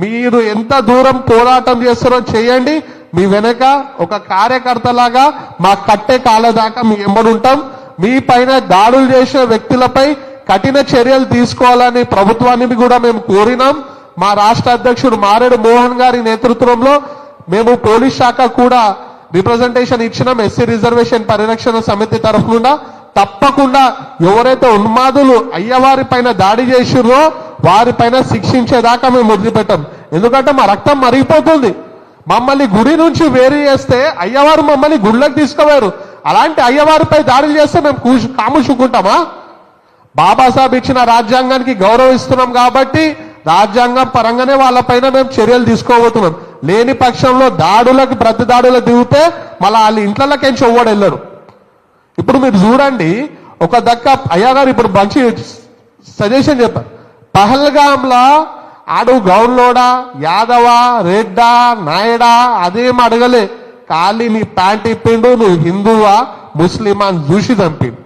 Speaker 2: మీరు ఎంత దూరం పోరాటం చేస్తారో చేయండి. మీ వెనక ఒక కార్యకర్తలాగా మా కట్టే కాలేదాకా మీ ఎంబడుంటాం. మీ పైన దాడులు చేసే వ్యక్తులపై కఠిన చర్యలు తీసుకోవాలని ప్రభుత్వాన్ని కూడా మేము కోరినాం. మా రాష్ట్ర అధ్యక్షుడు మారేడు మోహన్ గారి నేతృత్వంలో మేము పోలీస్ శాఖ కూడా రిప్రజెంటేషన్ ఇచ్చినాం. ఎస్సీ రిజర్వేషన్ పరిరక్షణ సమితి తరఫున తప్పకుండా ఎవరైతే ఉన్మాదులు అయ్యవారి పైన దాడి చేసిర్రో వారిపైన శిక్షించేదాకా మేము వదిలిపెట్టాం. ఎందుకంటే మా రక్తం మరిగిపోతుంది. మమ్మల్ని గుడి నుంచి వేరు చేస్తే అయ్యవారు మమ్మల్ని గుళ్ళకి తీసుకుపోయారు. అలాంటి అయ్యవారిపై దాడులు చేస్తే మేము కాముచుకుంటామా? బాబాసాహెబ్ ఇచ్చిన రాజ్యాంగానికి గౌరవిస్తున్నాం కాబట్టి రాజ్యాంగం పరంగానే వాళ్ళపైన మేము చర్యలు తీసుకోబోతున్నాం. లేని పక్షంలో దాడులకు ప్రతి దాడులకు దిగితే మళ్ళీ వాళ్ళ ఇంట్లోకెంచి ఒవ్వడు వెళ్ళరు. ఇప్పుడు మీరు చూడండి, ఒక దక్క అయ్యగారు ఇప్పుడు మంచి సజెషన్ చెప్పారు. పహల్గాంలా ఆడు గౌన్లోడా, యాదవా, రెడ్డా, నాయుడా అదేం అడగలే. ఖాళీ నీ ప్యాంట్ ఇప్పిండు, నువ్వు హిందువా ముస్లిమా అని చూసి చంపిండు.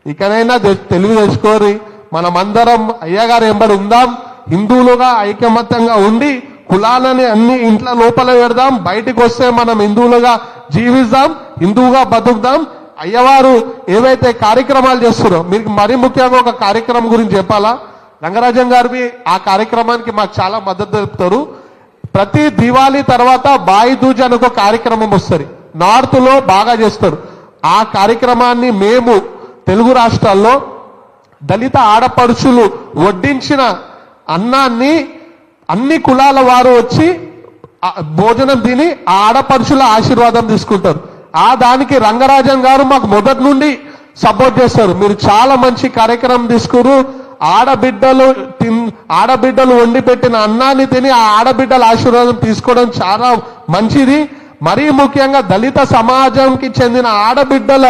Speaker 2: ఇకనైనా తెలివి తెచ్చుకోరి. మనమందరం అయ్యగారు ఎంబడి ఉందాం, హిందువులుగా ఐకమత్యంగా ఉండి కులాలని అన్ని ఇంట్లో లోపల పెడదాం. బయటికి వస్తే మనం హిందువులుగా జీవిద్దాం, హిందువుగా బతుకుదాం. అయ్యవారు ఏవైతే కార్యక్రమాలు చేస్తున్నారో, మీకు మరీ ముఖ్యంగా ఒక కార్యక్రమం గురించి చెప్పాలా. రంగరాజన్ గారి ఆ కార్యక్రమానికి మాకు చాలా మద్దతు తెలుపుతారు. ప్రతి దివాళీ తర్వాత బాయి దూజ్ అని ఒక కార్యక్రమం వస్తుంది, నార్త్ లో బాగా చేస్తారు. ఆ కార్యక్రమాన్ని మేము తెలుగు రాష్ట్రాల్లో దళిత ఆడపడుచులు వడ్డించిన అన్నాన్ని అన్ని కులాల వారు వచ్చి భోజనం తిని ఆ ఆడపడుచుల ఆశీర్వాదం తీసుకుంటారు. ఆ దానికి రంగరాజన్ గారు మాకు మొదటి నుండి సపోర్ట్ చేస్తారు. మీరు చాలా మంచి కార్యక్రమం తీసుకురు. ఆడబిడ్డలు ఆడబిడ్డలు వండి పెట్టిన అన్నాన్ని తిని ఆ ఆడబిడ్డల ఆశీర్వాదం తీసుకోవడం చాలా మంచిది. మరీ ముఖ్యంగా దళిత సమాజంకి చెందిన ఆడబిడ్డల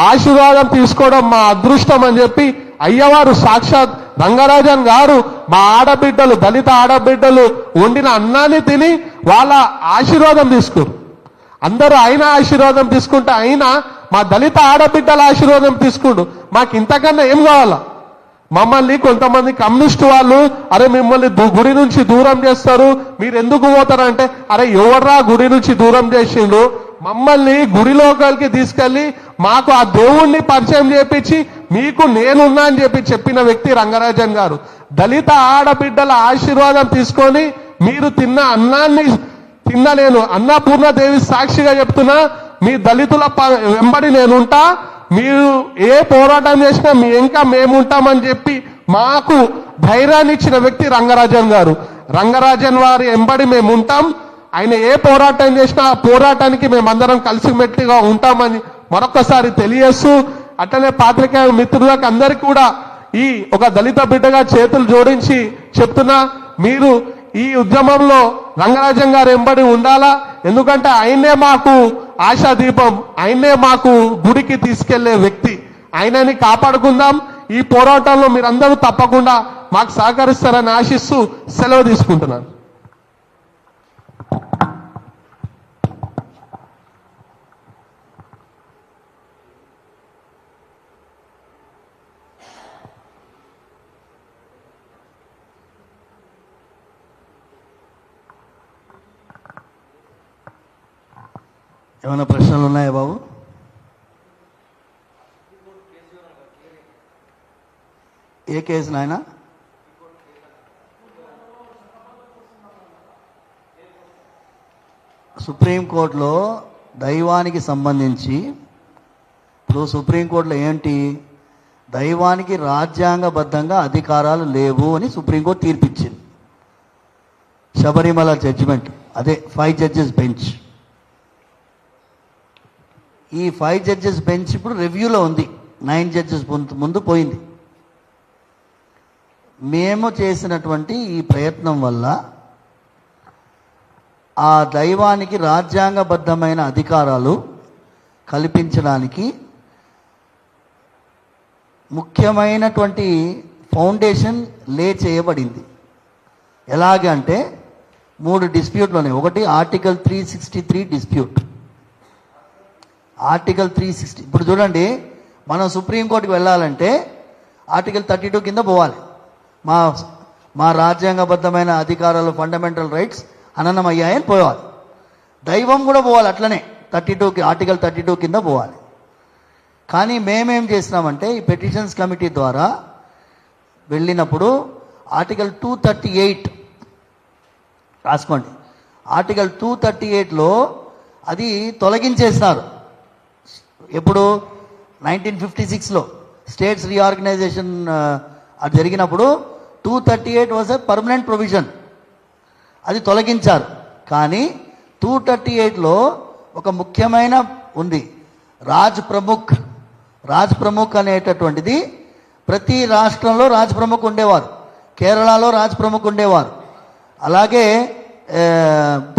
Speaker 2: ఆశీర్వాదం తీసుకోవడం మా అదృష్టం అని చెప్పి అయ్యవారు సాక్షాత్ రంగరాజన్ గారు మా ఆడబిడ్డలు దళిత ఆడబిడ్డలు వండిన అన్నాన్ని తిని వాళ్ళ ఆశీర్వాదం తీసుకోరు. అందరూ ఆయన ఆశీర్వాదం తీసుకుంటే ఆయన మా దళిత ఆడబిడ్డల ఆశీర్వాదం తీసుకుండు. మాకు ఇంతకన్నా ఏం కావాలా? మమ్మల్ని కొంతమంది కమ్యూనిస్టు వాళ్ళు అరే మిమ్మల్ని గుడి నుంచి దూరం చేస్తారు, మీరు ఎందుకు పోతారంటే అరే ఎవర్రా గుడి నుంచి దూరం చేసిండు? మమ్మల్ని గుడిలోకి తీసుకెళ్లి మాకు ఆ దేవుణ్ణి పరిచయం చేపించి మీకు నేనున్నా అని చెప్పిన వ్యక్తి రంగరాజన్ గారు. దళిత ఆడబిడ్డల ఆశీర్వాదం తీసుకొని మీరు తిన్న అన్నాన్ని తిన్న నేను అన్నపూర్ణ దేవి సాక్షిగా చెప్తున్నా, మీ దళితుల వెంబడి నేనుంటా, మీరు ఏ పోరాటం చేసినా మీ ఇంకా మేముంటామని చెప్పి మాకు ధైర్యాన్ని ఇచ్చిన వ్యక్తి రంగరాజన్ గారు. రంగరాజన్ వారి వెంబడి మేము ఉంటాం. ఆయన ఏ పోరాటం చేసినా ఆ పోరాటానికి మేమందరం కలిసిమెట్టుగా ఉంటామని మరొకసారి తెలియజేస్తూ, అట్లనే పాత్రికేయ మిత్రులకు అందరికీ కూడా ఈ ఒక దళిత బిడ్డగా చేతులు జోడించి చెప్తున్నా, మీరు ఈ ఉద్యమంలో రంగరాజన్ గారు వెంబడి ఉండాలా. ఎందుకంటే ఆయనే మాకు ఆశాదీపం, ఆయనే మాకు గుడికి తీసుకెళ్లే వ్యక్తి. ఆయనని కాపాడుకుందాం. ఈ పోరాటంలో మీరందరూ తప్పకుండా మాకు సహకరిస్తారని ఆశిస్తూ సెలవు తీసుకుంటున్నాను.
Speaker 1: ఏమైనా ప్రశ్నలు ఉన్నాయా బాబు? ఏ కేసు నాయన? సుప్రీంకోర్టులో దైవానికి సంబంధించి, ఇప్పుడు సుప్రీంకోర్టులో ఏంటి, దైవానికి రాజ్యాంగబద్ధంగా అధికారాలు లేవు అని సుప్రీంకోర్టు తీర్పిచ్చింది. శబరిమల జడ్జిమెంట్, అదే 5 జడ్జెస్ బెంచ్. ఈ 5 జడ్జెస్ బెంచ్ ఇప్పుడు రివ్యూలో ఉంది. 9 జడ్జెస్ ముందు పోయింది. మేము చేసినటువంటి ఈ ప్రయత్నం వల్ల ఆ దైవానికి రాజ్యాంగబద్ధమైన అధికారాలు కల్పించడానికి ముఖ్యమైనటువంటి ఫౌండేషన్ లే చేయబడింది. ఎలాగంటే 3 డిస్ప్యూట్లు ఉన్నాయి. ఒకటి ఆర్టికల్ 363 డిస్ప్యూట్. ఆర్టికల్ 360, ఇప్పుడు చూడండి, మనం సుప్రీంకోర్టుకి వెళ్ళాలంటే ఆర్టికల్ 32 కింద పోవాలి. మా రాజ్యాంగబద్ధమైన అధికారాలు, ఫండమెంటల్ రైట్స్ హననమయ్యాయని పోవాలి. దైవం కూడా పోవాలి అట్లనే, 32కి ఆర్టికల్ 32 కింద పోవాలి. కానీ మేమేం చేసినామంటే ఈ పెటిషన్స్ కమిటీ ద్వారా వెళ్ళినప్పుడు ఆర్టికల్ 238 రాసుకోండి. ఆర్టికల్ 238లో అది తొలగించేసినారు. ఎప్పుడు? 1956లో స్టేట్స్ రీఆర్గనైజేషన్ అది జరిగినప్పుడు 238 వాజ్ ఎ పర్మనెంట్ ప్రొవిజన్, అది తొలగించారు. కానీ 238లో ఒక ముఖ్యమైన ఉంది, రాజ్ ప్రముఖ్ అనేటటువంటిది. ప్రతి రాష్ట్రంలో రాజ్ ప్రముఖ్ ఉండేవారు. కేరళలో రాజ్ ప్రముఖ్ ఉండేవారు. అలాగే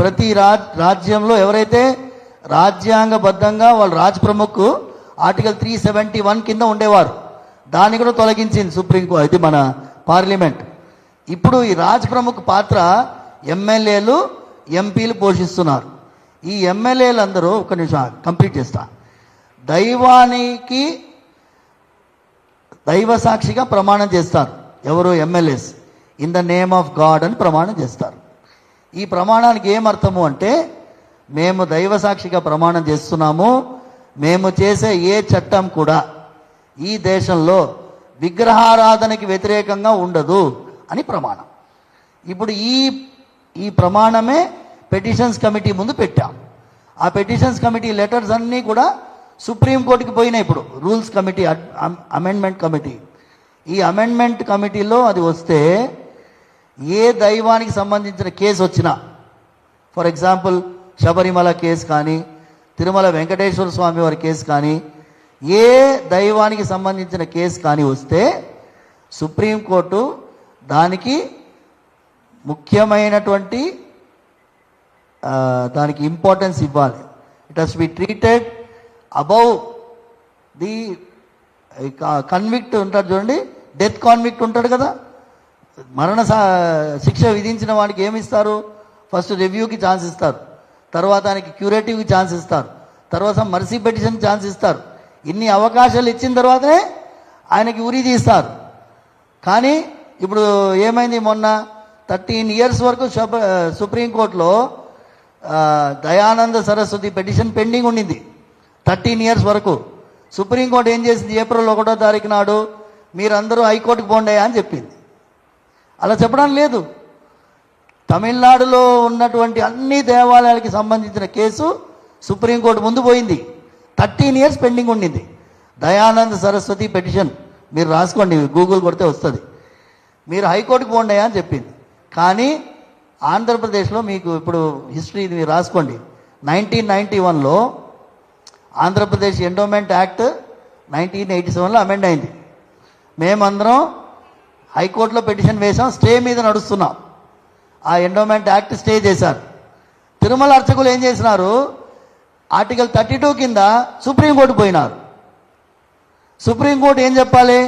Speaker 1: ప్రతి రాజ్యంలో ఎవరైతే రాజ్యాంగబద్ధంగా వాళ్ళు రాజ్ ప్రముఖ్ ఆర్టికల్ 371 కింద ఉండేవారు. దాన్ని కూడా తొలగించింది సుప్రీంకోర్టు, ఇది మన పార్లమెంట్. ఇప్పుడు ఈ రాజ్ ప్రముఖ్ పాత్ర ఎమ్మెల్యేలు, ఎంపీలు పోషిస్తున్నారు. ఈ ఎమ్మెల్యేలు అందరూ, ఒక నిమిషం కంప్లీట్ చేస్తా, దైవానికి దైవ సాక్షిగా ప్రమాణం చేస్తారు. ఎవరు? MLAs. In the name of God అని ప్రమాణం చేస్తారు. ఈ ప్రమాణానికి ఏమర్థము అంటే, మేము దైవ సాక్షిగా ప్రమాణం చేస్తున్నాము, మేము చేసే ఏ చట్టం కూడా ఈ దేశంలో విగ్రహారాధనకి వ్యతిరేకంగా ఉండదు అని ప్రమాణం. ఇప్పుడు ఈ ప్రమాణమే పెటిషన్స్ కమిటీ ముందు పెట్టాం. ఆ పెటిషన్స్ కమిటీ లెటర్స్ అన్నీ కూడా సుప్రీంకోర్టుకి పోయినాయి. ఇప్పుడు రూల్స్ కమిటీ, అమెండ్మెంట్ కమిటీ, ఈ అమెండ్మెంట్ కమిటీలో అది వస్తే ఏ దైవానికి సంబంధించిన కేసు వచ్చినా, ఫర్ ఎగ్జాంపుల్ శబరిమల కేసు కానీ, తిరుమల వెంకటేశ్వర స్వామి వారి కేసు కానీ, ఏ దైవానికి సంబంధించిన కేసు కానీ వస్తే సుప్రీంకోర్టు దానికి ముఖ్యమైనటువంటి దానికి ఇంపార్టెన్స్ ఇవ్వాలి. It has be treated above the convict ఉంటాడు చూడండి, డెత్ కాన్విక్ట్ ఉంటాడు కదా, మరణ శిక్ష విధించిన వాడికి ఏమి ఇస్తారు? ఫస్ట్ రివ్యూకి ఛాన్స్ ఇస్తారు, తర్వాత ఆయనకి క్యూరేటివ్కి ఛాన్స్ ఇస్తారు, తర్వాత మర్సీ పెటిషన్ ఛాన్స్ ఇస్తారు. ఇన్ని అవకాశాలు ఇచ్చిన తర్వాతనే ఆయనకి ఉరి తీస్తారు. కానీ ఇప్పుడు ఏమైంది, మొన్న 13 years వరకు సుప్రీంకోర్టులో దయానంద సరస్వతి పెటిషన్ పెండింగ్ ఉండింది. 13 years వరకు సుప్రీంకోర్టు ఏం చేసింది, April 1వ తారీఖు నాడు మీరందరూ హైకోర్టుకు పోండి అని చెప్పింది. అలా చెప్పడం లేదు. తమిళనాడులో ఉన్నటువంటి అన్ని దేవాలయాలకి సంబంధించిన కేసు సుప్రీంకోర్టు ముందు పోయింది. 13 years పెండింగ్ ఉండింది. దయానంద సరస్వతి పెటిషన్ మీరు రాసుకోండి, గూగుల్ కొడితే వస్తుంది. మీరు హైకోర్టుకు పోండి అని చెప్పింది. కానీ ఆంధ్రప్రదేశ్లో మీకు ఇప్పుడు హిస్టరీ ఇది మీరు రాసుకోండి. 1991లో ఆంధ్రప్రదేశ్ ఎండోమెంట్ యాక్ట్ 1987లో అమెండ్ అయింది. మేమందరం హైకోర్టులో పిటిషన్ వేసాం, స్టే మీద నడుస్తున్నాం. ఆ ఎండోమెంట్ యాక్ట్ స్టే చేశారు. తిరుమల అర్చకులు ఏం చేసినారు, ఆర్టికల్ 32 కింద సుప్రీంకోర్టు పోయినారు. సుప్రీంకోర్టు ఏం చెప్పాలి,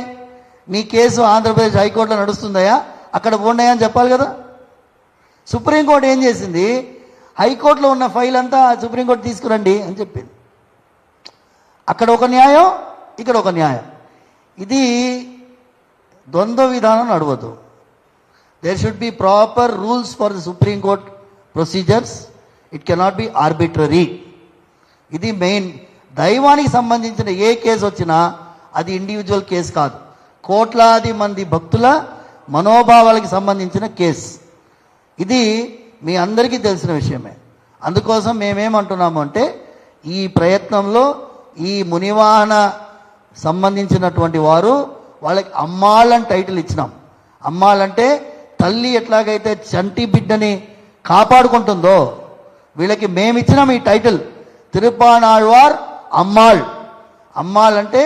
Speaker 1: మీ కేసు ఆంధ్రప్రదేశ్ హైకోర్టులో నడుస్తుందయా, అక్కడ పోండి అని చెప్పాలి కదా. సుప్రీంకోర్టు ఏం చేసింది, హైకోర్టులో ఉన్న ఫైల్ అంతా సుప్రీంకోర్టు తీసుకురండి అని చెప్పింది. అక్కడ ఒక న్యాయం, ఇక్కడ ఒక న్యాయం. ఇది ద్వంద్వ విధానం నడవదు. There should be proper rules for the supreme court procedures. It cannot be arbitrary. ఇది మెయిన్. దైవానికి సంబంధించిన ఏ కేసు వచ్చినా అది ఇండివిజువల్ కేసు కాదు, కోట్లాది మంది భక్తుల మనోభావాలకు సంబంధించిన కేసు. ఇది మీ అందరికీ తెలిసిన విషయమే. అందుకోసం మేమేమంటున్నాము అంటే, ఈ ప్రయత్నంలో ఈ మునివాహన సంబంధించినటువంటి వారు వాళ్ళకి అమ్మాళ్ళని టైటిల్ ఇచ్చినాం. అమ్మాళ్ళంటే తల్లి ఎట్లాగైతే చంటి బిడ్డని కాపాడుకుంటుందో వీళ్ళకి మేమిచ్చినాం ఈ టైటిల్, తిరుప్పానాళ్వార్ అమ్మాళ్. అమ్మాళ్ అంటే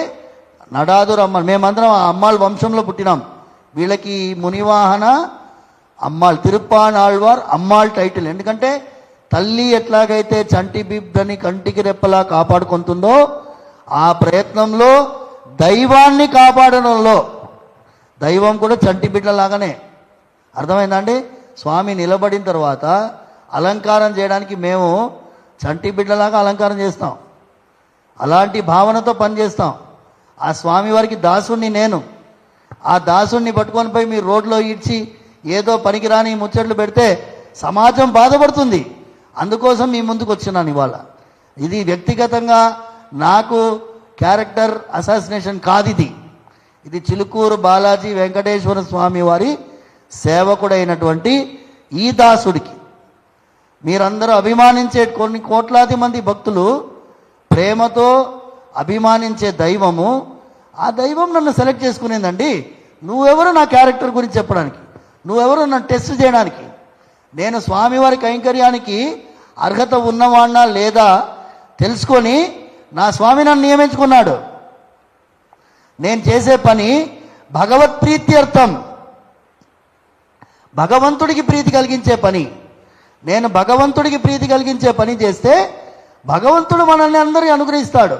Speaker 1: నడాదురు అమ్మాళ్. మేమందరం ఆ అమ్మాళ్ వంశంలో పుట్టినాం. వీళ్ళకి మునివాహన అమ్మాళ్, తిరుప్పానాళ్వార్ అమ్మాళ్ టైటిల్. ఎందుకంటే తల్లి ఎట్లాగైతే చంటి బిడ్డని కంటికి రెప్పలా కాపాడుకుంటుందో ఆ ప్రయత్నంలో దైవాన్ని కాపాడడంలో దైవం కూడా చంటి బిడ్డలాగానే. అర్థమైందండి? స్వామి నిలబడిన తర్వాత అలంకారం చేయడానికి మేము చంటి బిడ్డలాగా అలంకారం చేస్తాం. అలాంటి భావనతో పనిచేస్తాం. ఆ స్వామి వారికి దాసుణ్ణి నేను. ఆ దాసుణ్ణి పట్టుకొని పోయి మీరు రోడ్లో ఈడ్చి ఏదో పనికిరాని ముచ్చట్లు పెడితే సమాజం బాధపడుతుంది. అందుకోసం మీ ముందుకు వచ్చినాను ఇవాళ. ఇది వ్యక్తిగతంగా నాకు క్యారెక్టర్ అసాసినేషన్ కాదు. ఇది చిలుకూరు బాలాజీ వెంకటేశ్వర స్వామి వారి సేవకుడైనటువంటి ఈ దాసుడికి, మీరందరూ అభిమానించే కొన్ని కోట్లాది మంది భక్తులు ప్రేమతో అభిమానించే దైవము, ఆ దైవం నన్ను సెలెక్ట్ చేసుకునేదండి. నువ్వెవరు నా క్యారెక్టర్ గురించి చెప్పడానికి? నువ్వెవరు నన్ను టెస్ట్ చేయడానికి? నేను స్వామివారి కైంకర్యానికి అర్హత ఉన్నవాడినా లేదా తెలుసుకొని నా స్వామి నన్ను నియమించుకున్నాడు. నేను చేసే పని భగవత్ ప్రీత్యర్థం, భగవంతుడికి ప్రీతి కలిగించే పని. నేను భగవంతుడికి ప్రీతి కలిగించే పని చేస్తే భగవంతుడు మనల్ని అందరికీ అనుగ్రహిస్తాడు.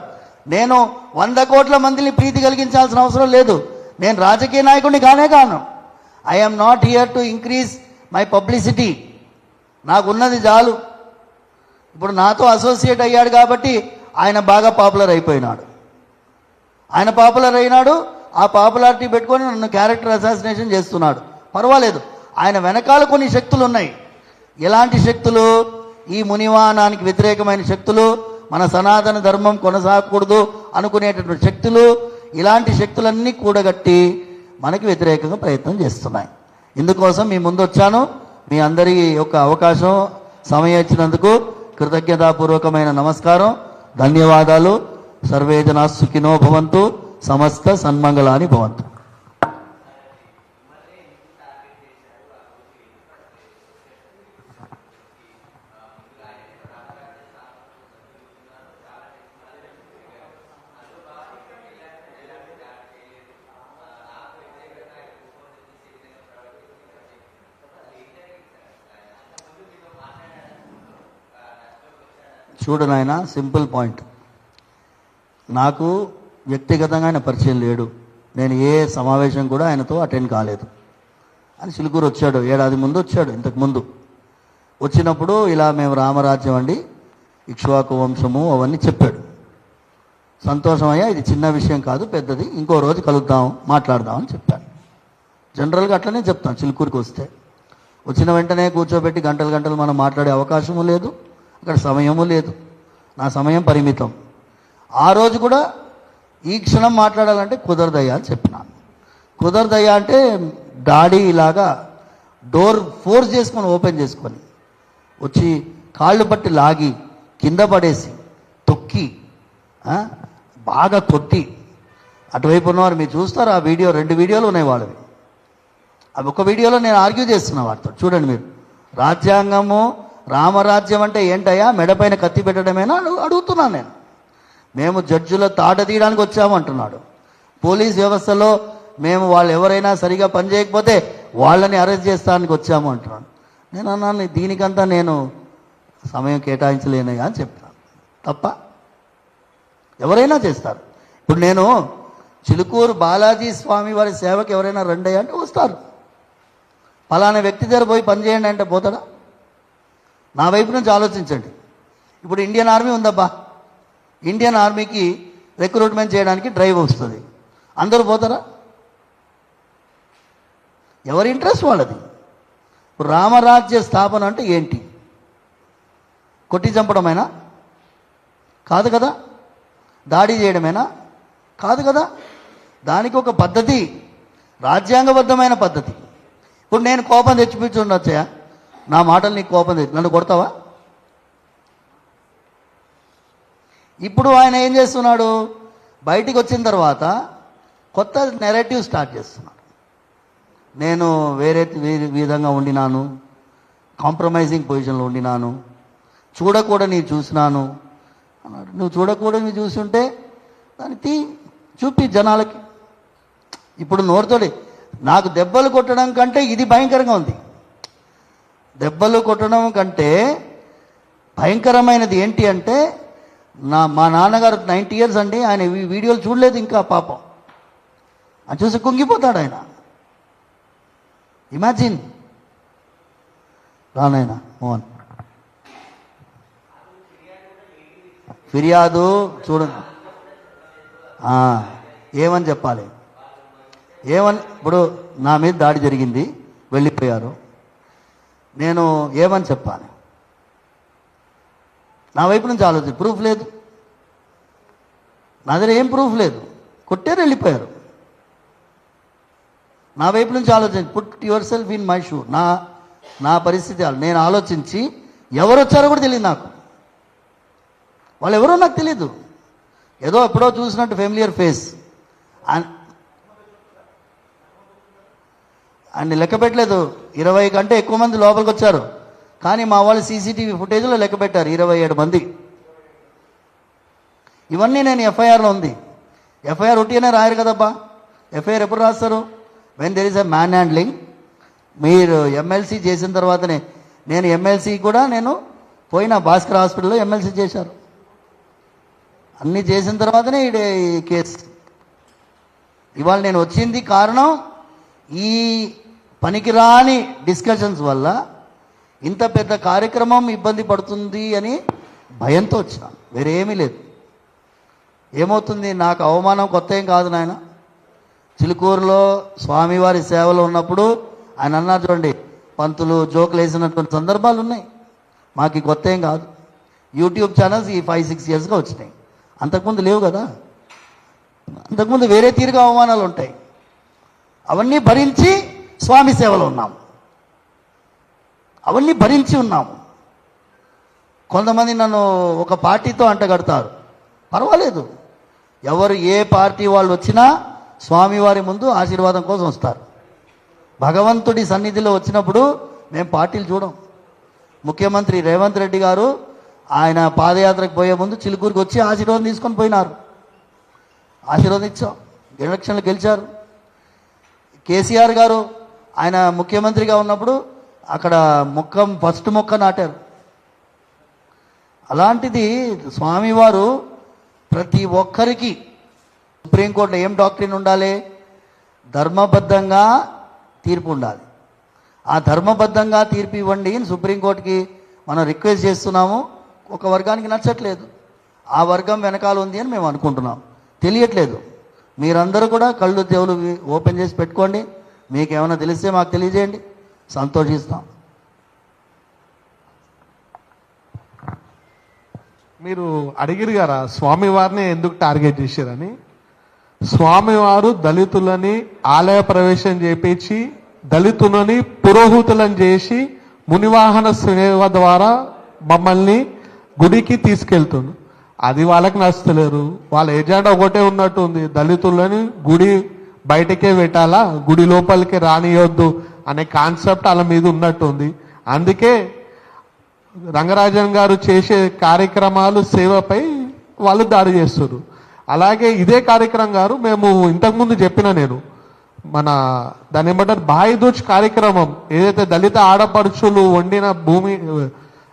Speaker 1: నేను 100 కోట్ల మందిని ప్రీతి కలిగించాల్సిన అవసరం లేదు. నేను రాజకీయ నాయకుడిని కాను. I'm not here to increase my publicity. నాకున్నది చాలు. ఇప్పుడు నాతో అసోసియేట్ అయ్యాడు కాబట్టి ఆయన బాగా పాపులర్ అయిపోయినాడు. ఆయన పాపులర్ అయినాడు. ఆ పాపులారిటీ పెట్టుకొని నన్ను క్యారెక్టర్ అసాసినేషన్ చేస్తున్నాడు. పర్వాలేదు, ఆయన వెనకాల కొన్ని శక్తులు ఉన్నాయి. ఎలాంటి శక్తులు? ఈ మునివానానికి వ్యతిరేకమైన శక్తులు, మన సనాతన ధర్మం కొనసాగకూడదు అనుకునేటటువంటి శక్తులు. ఇలాంటి శక్తులన్నీ కూడగట్టి మనకి వ్యతిరేకంగా ప్రయత్నం చేస్తున్నాయి. ఇందుకోసం మీ ముందు వచ్చాను. మీ అందరి యొక్క అవకాశం, సమయం ఇచ్చినందుకు కృతజ్ఞతాపూర్వకమైన నమస్కారం, ధన్యవాదాలు. సర్వే జనా సుఖినో భవంతు, సమస్త సన్మంగళాని భవంతు. చూడు నాయన, సింపుల్ పాయింట్. నాకు వ్యక్తిగతంగా ఆయన పరిచయం లేడు, నేను ఏ సమావేశం కూడా ఆయనతో అటెండ్ కాలేదు అని చిలుకూరు వచ్చాడు. ఏడాది ముందు వచ్చాడు. ఇంతకుముందు వచ్చినప్పుడు ఇలా మేము రామరాజ్యం అండి, ఇక్ష్వాకు వంశము అవన్నీ చెప్పాడు. సంతోషమయ్యా, ఇది చిన్న విషయం కాదు, పెద్దది, ఇంకో రోజు కలుద్దాం, మాట్లాడదామని చెప్పాను. జనరల్గా అట్లనే చెప్తాను. చిలుకూరికి వస్తే వచ్చిన వెంటనే కూర్చోబెట్టి గంటలు గంటలు మనం మాట్లాడే అవకాశము లేదు, అక్కడ సమయము లేదు. నా సమయం పరిమితం. ఆ రోజు కూడా ఈ క్షణం మాట్లాడాలంటే కుదరదయ్యా అని చెప్పినాను. కుదరదయ్యా అంటే డాడీ ఇలాగా డోర్ ఫోర్స్ చేసుకొని ఓపెన్ చేసుకొని వచ్చి కాళ్ళు పట్టి లాగి కింద పడేసి తొక్కి బాగా కొట్టి, అటువైపు ఉన్నవారు మీరు చూస్తారు, ఆ వీడియో 2 వీడియోలు ఉన్నాయి వాళ్ళవి. అవి ఒక వీడియోలో నేను ఆర్గ్యూ చేస్తున్నా వాటితో. చూడండి మీరు, రాజ్యాంగము రామరాజ్యం అంటే ఏంటయ్యా, మెడపైన కత్తి పెట్టడమేనా అడుగుతున్నాను నేను. మేము జడ్జిల తాట తీయడానికి వచ్చాము అంటున్నాడు. పోలీస్ వ్యవస్థలో మేము వాళ్ళు ఎవరైనా సరిగా పనిచేయకపోతే వాళ్ళని అరెస్ట్ చేస్తానికి వచ్చాము అంటున్నాడు. నేను అన్నాను, దీనికంతా నేను సమయం కేటాయించలేనయ్యా అని చెప్పాను. తప్ప ఎవరైనా చేస్తారు. ఇప్పుడు నేను చిలుకూరు బాలాజీ స్వామి వారి సేవకు ఎవరైనా రండి అంటే వస్తారు. పలానా వ్యక్తి దగ్గర పోయి పనిచేయండి అంటే పోతాడా? నా వైపు నుంచి ఆలోచించండి. ఇప్పుడు ఇండియన్ ఆర్మీ ఉందబ్బా, ఇండియన్ ఆర్మీకి రిక్రూట్మెంట్ చేయడానికి డ్రైవ్ వస్తుంది, అందరూ పోతారా? ఎవరి ఇంట్రెస్ట్ వాళ్ళది. రామరాజ్య స్థాపన అంటే ఏంటి? కొట్టి చంపడమేనా? కాదు కదా. దాడి చేయడమేనా? కాదు కదా. దానికి ఒక పద్ధతి, రాజ్యాంగబద్ధమైన పద్ధతి. ఇప్పుడు నేను కోపం తెచ్చిపించుండొచ్చా, నా మాటలు నీకు కోపం తెచ్చి నన్ను కొడతావా? ఇప్పుడు ఆయన ఏం చేస్తున్నాడు, బయటికి వచ్చిన తర్వాత కొత్త నెరేటివ్ స్టార్ట్ చేస్తున్నాడు. నేను వేరే విధంగా ఉండినాను, కాంప్రమైజింగ్ పొజిషన్లో ఉండినాను, చూడకూడని చూసినాను అన్నాడు. నువ్వు చూడకూడని చూసి ఉంటే దాన్ని చూపి జనాలకి. ఇప్పుడు నోరుతోడి నాకు దెబ్బలు కొట్టడం కంటే ఇది భయంకరంగా ఉంది. దెబ్బలు కొట్టడం కంటే భయంకరమైనది ఏంటి అంటే, మా నాన్నగారు 90 years అండి, ఆయన ఈ వీడియోలు చూడలేదు ఇంకా, పాపం అని చూసి కుంగిపోతాడు ఆయన. ఇమాజిన్. రానైనా మోహన్ ఫిర్యాదు చూడండి, ఏమని చెప్పాలి, ఏమని. ఇప్పుడు నా మీద దాడి జరిగింది, వెళ్ళిపోయారు, నేను ఏమని చెప్పాలి? నా వైపు నుంచి ఆలోచన, ప్రూఫ్ లేదు నా దగ్గర, ఏం ప్రూఫ్ లేదు, కొట్టారు వెళ్ళిపోయారు. నా వైపు నుంచి ఆలోచించి, put your self in my shoe, నా పరిస్థితి నేను ఆలోచించి, ఎవరు వచ్చారో కూడా తెలియదు నాకు, వాళ్ళు ఎవరో నాకు తెలీదు, ఏదో ఎప్పుడో చూసినట్టు ఫెమిలియర్ ఫేస్. అన్ని లెక్క పెట్టలేదు, 20 కంటే ఎక్కువ మంది లోపలికి వచ్చారు. కానీ మా వాళ్ళు సీసీటీవీ ఫుటేజ్లో లెక్క పెట్టారు 27 మంది. ఇవన్నీ నేను ఎఫ్ఐఆర్లో ఉంది. ఎఫ్ఐఆర్ ఉట్టిగానే రాయరు కదబ్బా. ఎఫ్ఐఆర్ ఎప్పుడు రాస్తారు? When there is a man handling. మీరు ఎమ్మెల్సీ చేసిన తర్వాతనే, నేను ఎమ్మెల్సీ కూడా నేను పోయిన భాస్కర్ హాస్పిటల్లో ఎమ్మెల్సీ చేశారు, అన్నీ చేసిన తర్వాతనే ఈ కేసు. ఇవాళ నేను వచ్చింది కారణం ఈ పనికిరాని డిస్కషన్స్ వల్ల ఇంత పెద్ద కార్యక్రమం ఇబ్బంది పడుతుంది అని భయంతో వచ్చినాను, వేరే ఏమీ లేదు. ఏమవుతుంది, నాకు అవమానం కొత్త ఏం కాదు నాయన. చిలుకూరులో స్వామివారి సేవలో ఉన్నప్పుడు ఆయన అన్నారు చూడండి, పంతులు జోకులు వేసినటువంటి సందర్భాలు ఉన్నాయి. మాకు కొత్త ఏం కాదు. యూట్యూబ్ ఛానల్స్ ఈ 5-6 yearsగా వచ్చినాయి, అంతకుముందు లేవు కదా. అంతకుముందు వేరే తీరుగా అవమానాలు ఉంటాయి. అవన్నీ భరించి స్వామి సేవలో ఉన్నాము, అవన్నీ భరించి ఉన్నాము. కొంతమంది నన్ను ఒక పార్టీతో అంటగడతారు, పర్వాలేదు, ఎవరు ఏ పార్టీ వాళ్ళు వచ్చినా స్వామివారి ముందు ఆశీర్వాదం కోసం వస్తారు. భగవంతుడి సన్నిధిలో వచ్చినప్పుడు మేము పార్టీలు చూడం. ముఖ్యమంత్రి రేవంత్ రెడ్డి గారు ఆయన పాదయాత్రకు పోయే ముందు చిలుకూరుకి వచ్చి ఆశీర్వాదం తీసుకొని పోయినారు, ఆశీర్వదించాం, ఎలక్షన్లు గెలిచారు. కేసీఆర్ గారు ఆయన ముఖ్యమంత్రిగా ఉన్నప్పుడు అక్కడ ఫస్ట్ మొక్క నాటారు. అలాంటిది స్వామివారు ప్రతి ఒక్కరికి సుప్రీంకోర్టులో ఏం డాక్ట్రిన్ ఉండాలి? ధర్మబద్ధంగా తీర్పు ఉండాలి. ఆ ధర్మబద్ధంగా తీర్పు ఇవ్వండి అని సుప్రీంకోర్టుకి మనం రిక్వెస్ట్ చేస్తున్నాము. ఒక వర్గానికి నచ్చట్లేదు, ఆ వర్గం వెనకాల ఉంది అని మేము అనుకుంటున్నాం. తెలియట్లేదు. మీరందరూ కూడా కళ్ళు చెవులు ఓపెన్ చేసి పెట్టుకోండి. మీకు ఏమైనా తెలిస్తే మాకు తెలియజేయండి, సంతోషిస్తాం.
Speaker 2: మీరు అడిగిరు కదా స్వామివారిని ఎందుకు టార్గెట్ చేశారని. స్వామివారు దళితులని ఆలయ ప్రవేశం చేపించి దళితులని పురోహితులను చేసి మునివాహన సేవ ద్వారా మమ్మల్ని గుడికి తీసుకెళ్తుండు. అది వాళ్ళకి నచ్చలేరు. వాళ్ళ ఎజెండా ఒకటే ఉన్నట్టు ఉంది, దళితులని గుడి బయటకే పెట్టాలా, గుడి లోపలికి రానియొద్దు అనే కాన్సెప్ట్ వాళ్ళ మీద ఉన్నట్టుంది. అందుకే రంగరాజన్ గారు చేసే కార్యక్రమాలు సేవపై వాళ్ళు దాడి చేస్తారు. అలాగే ఇదే కార్యక్రమం గారు మేము ఇంతకుముందు చెప్పిన నేను మన దాని ఏమంటారు బాయిదూచ్ కార్యక్రమం ఏదైతే దళిత ఆడపడుచులు వండిన భూమి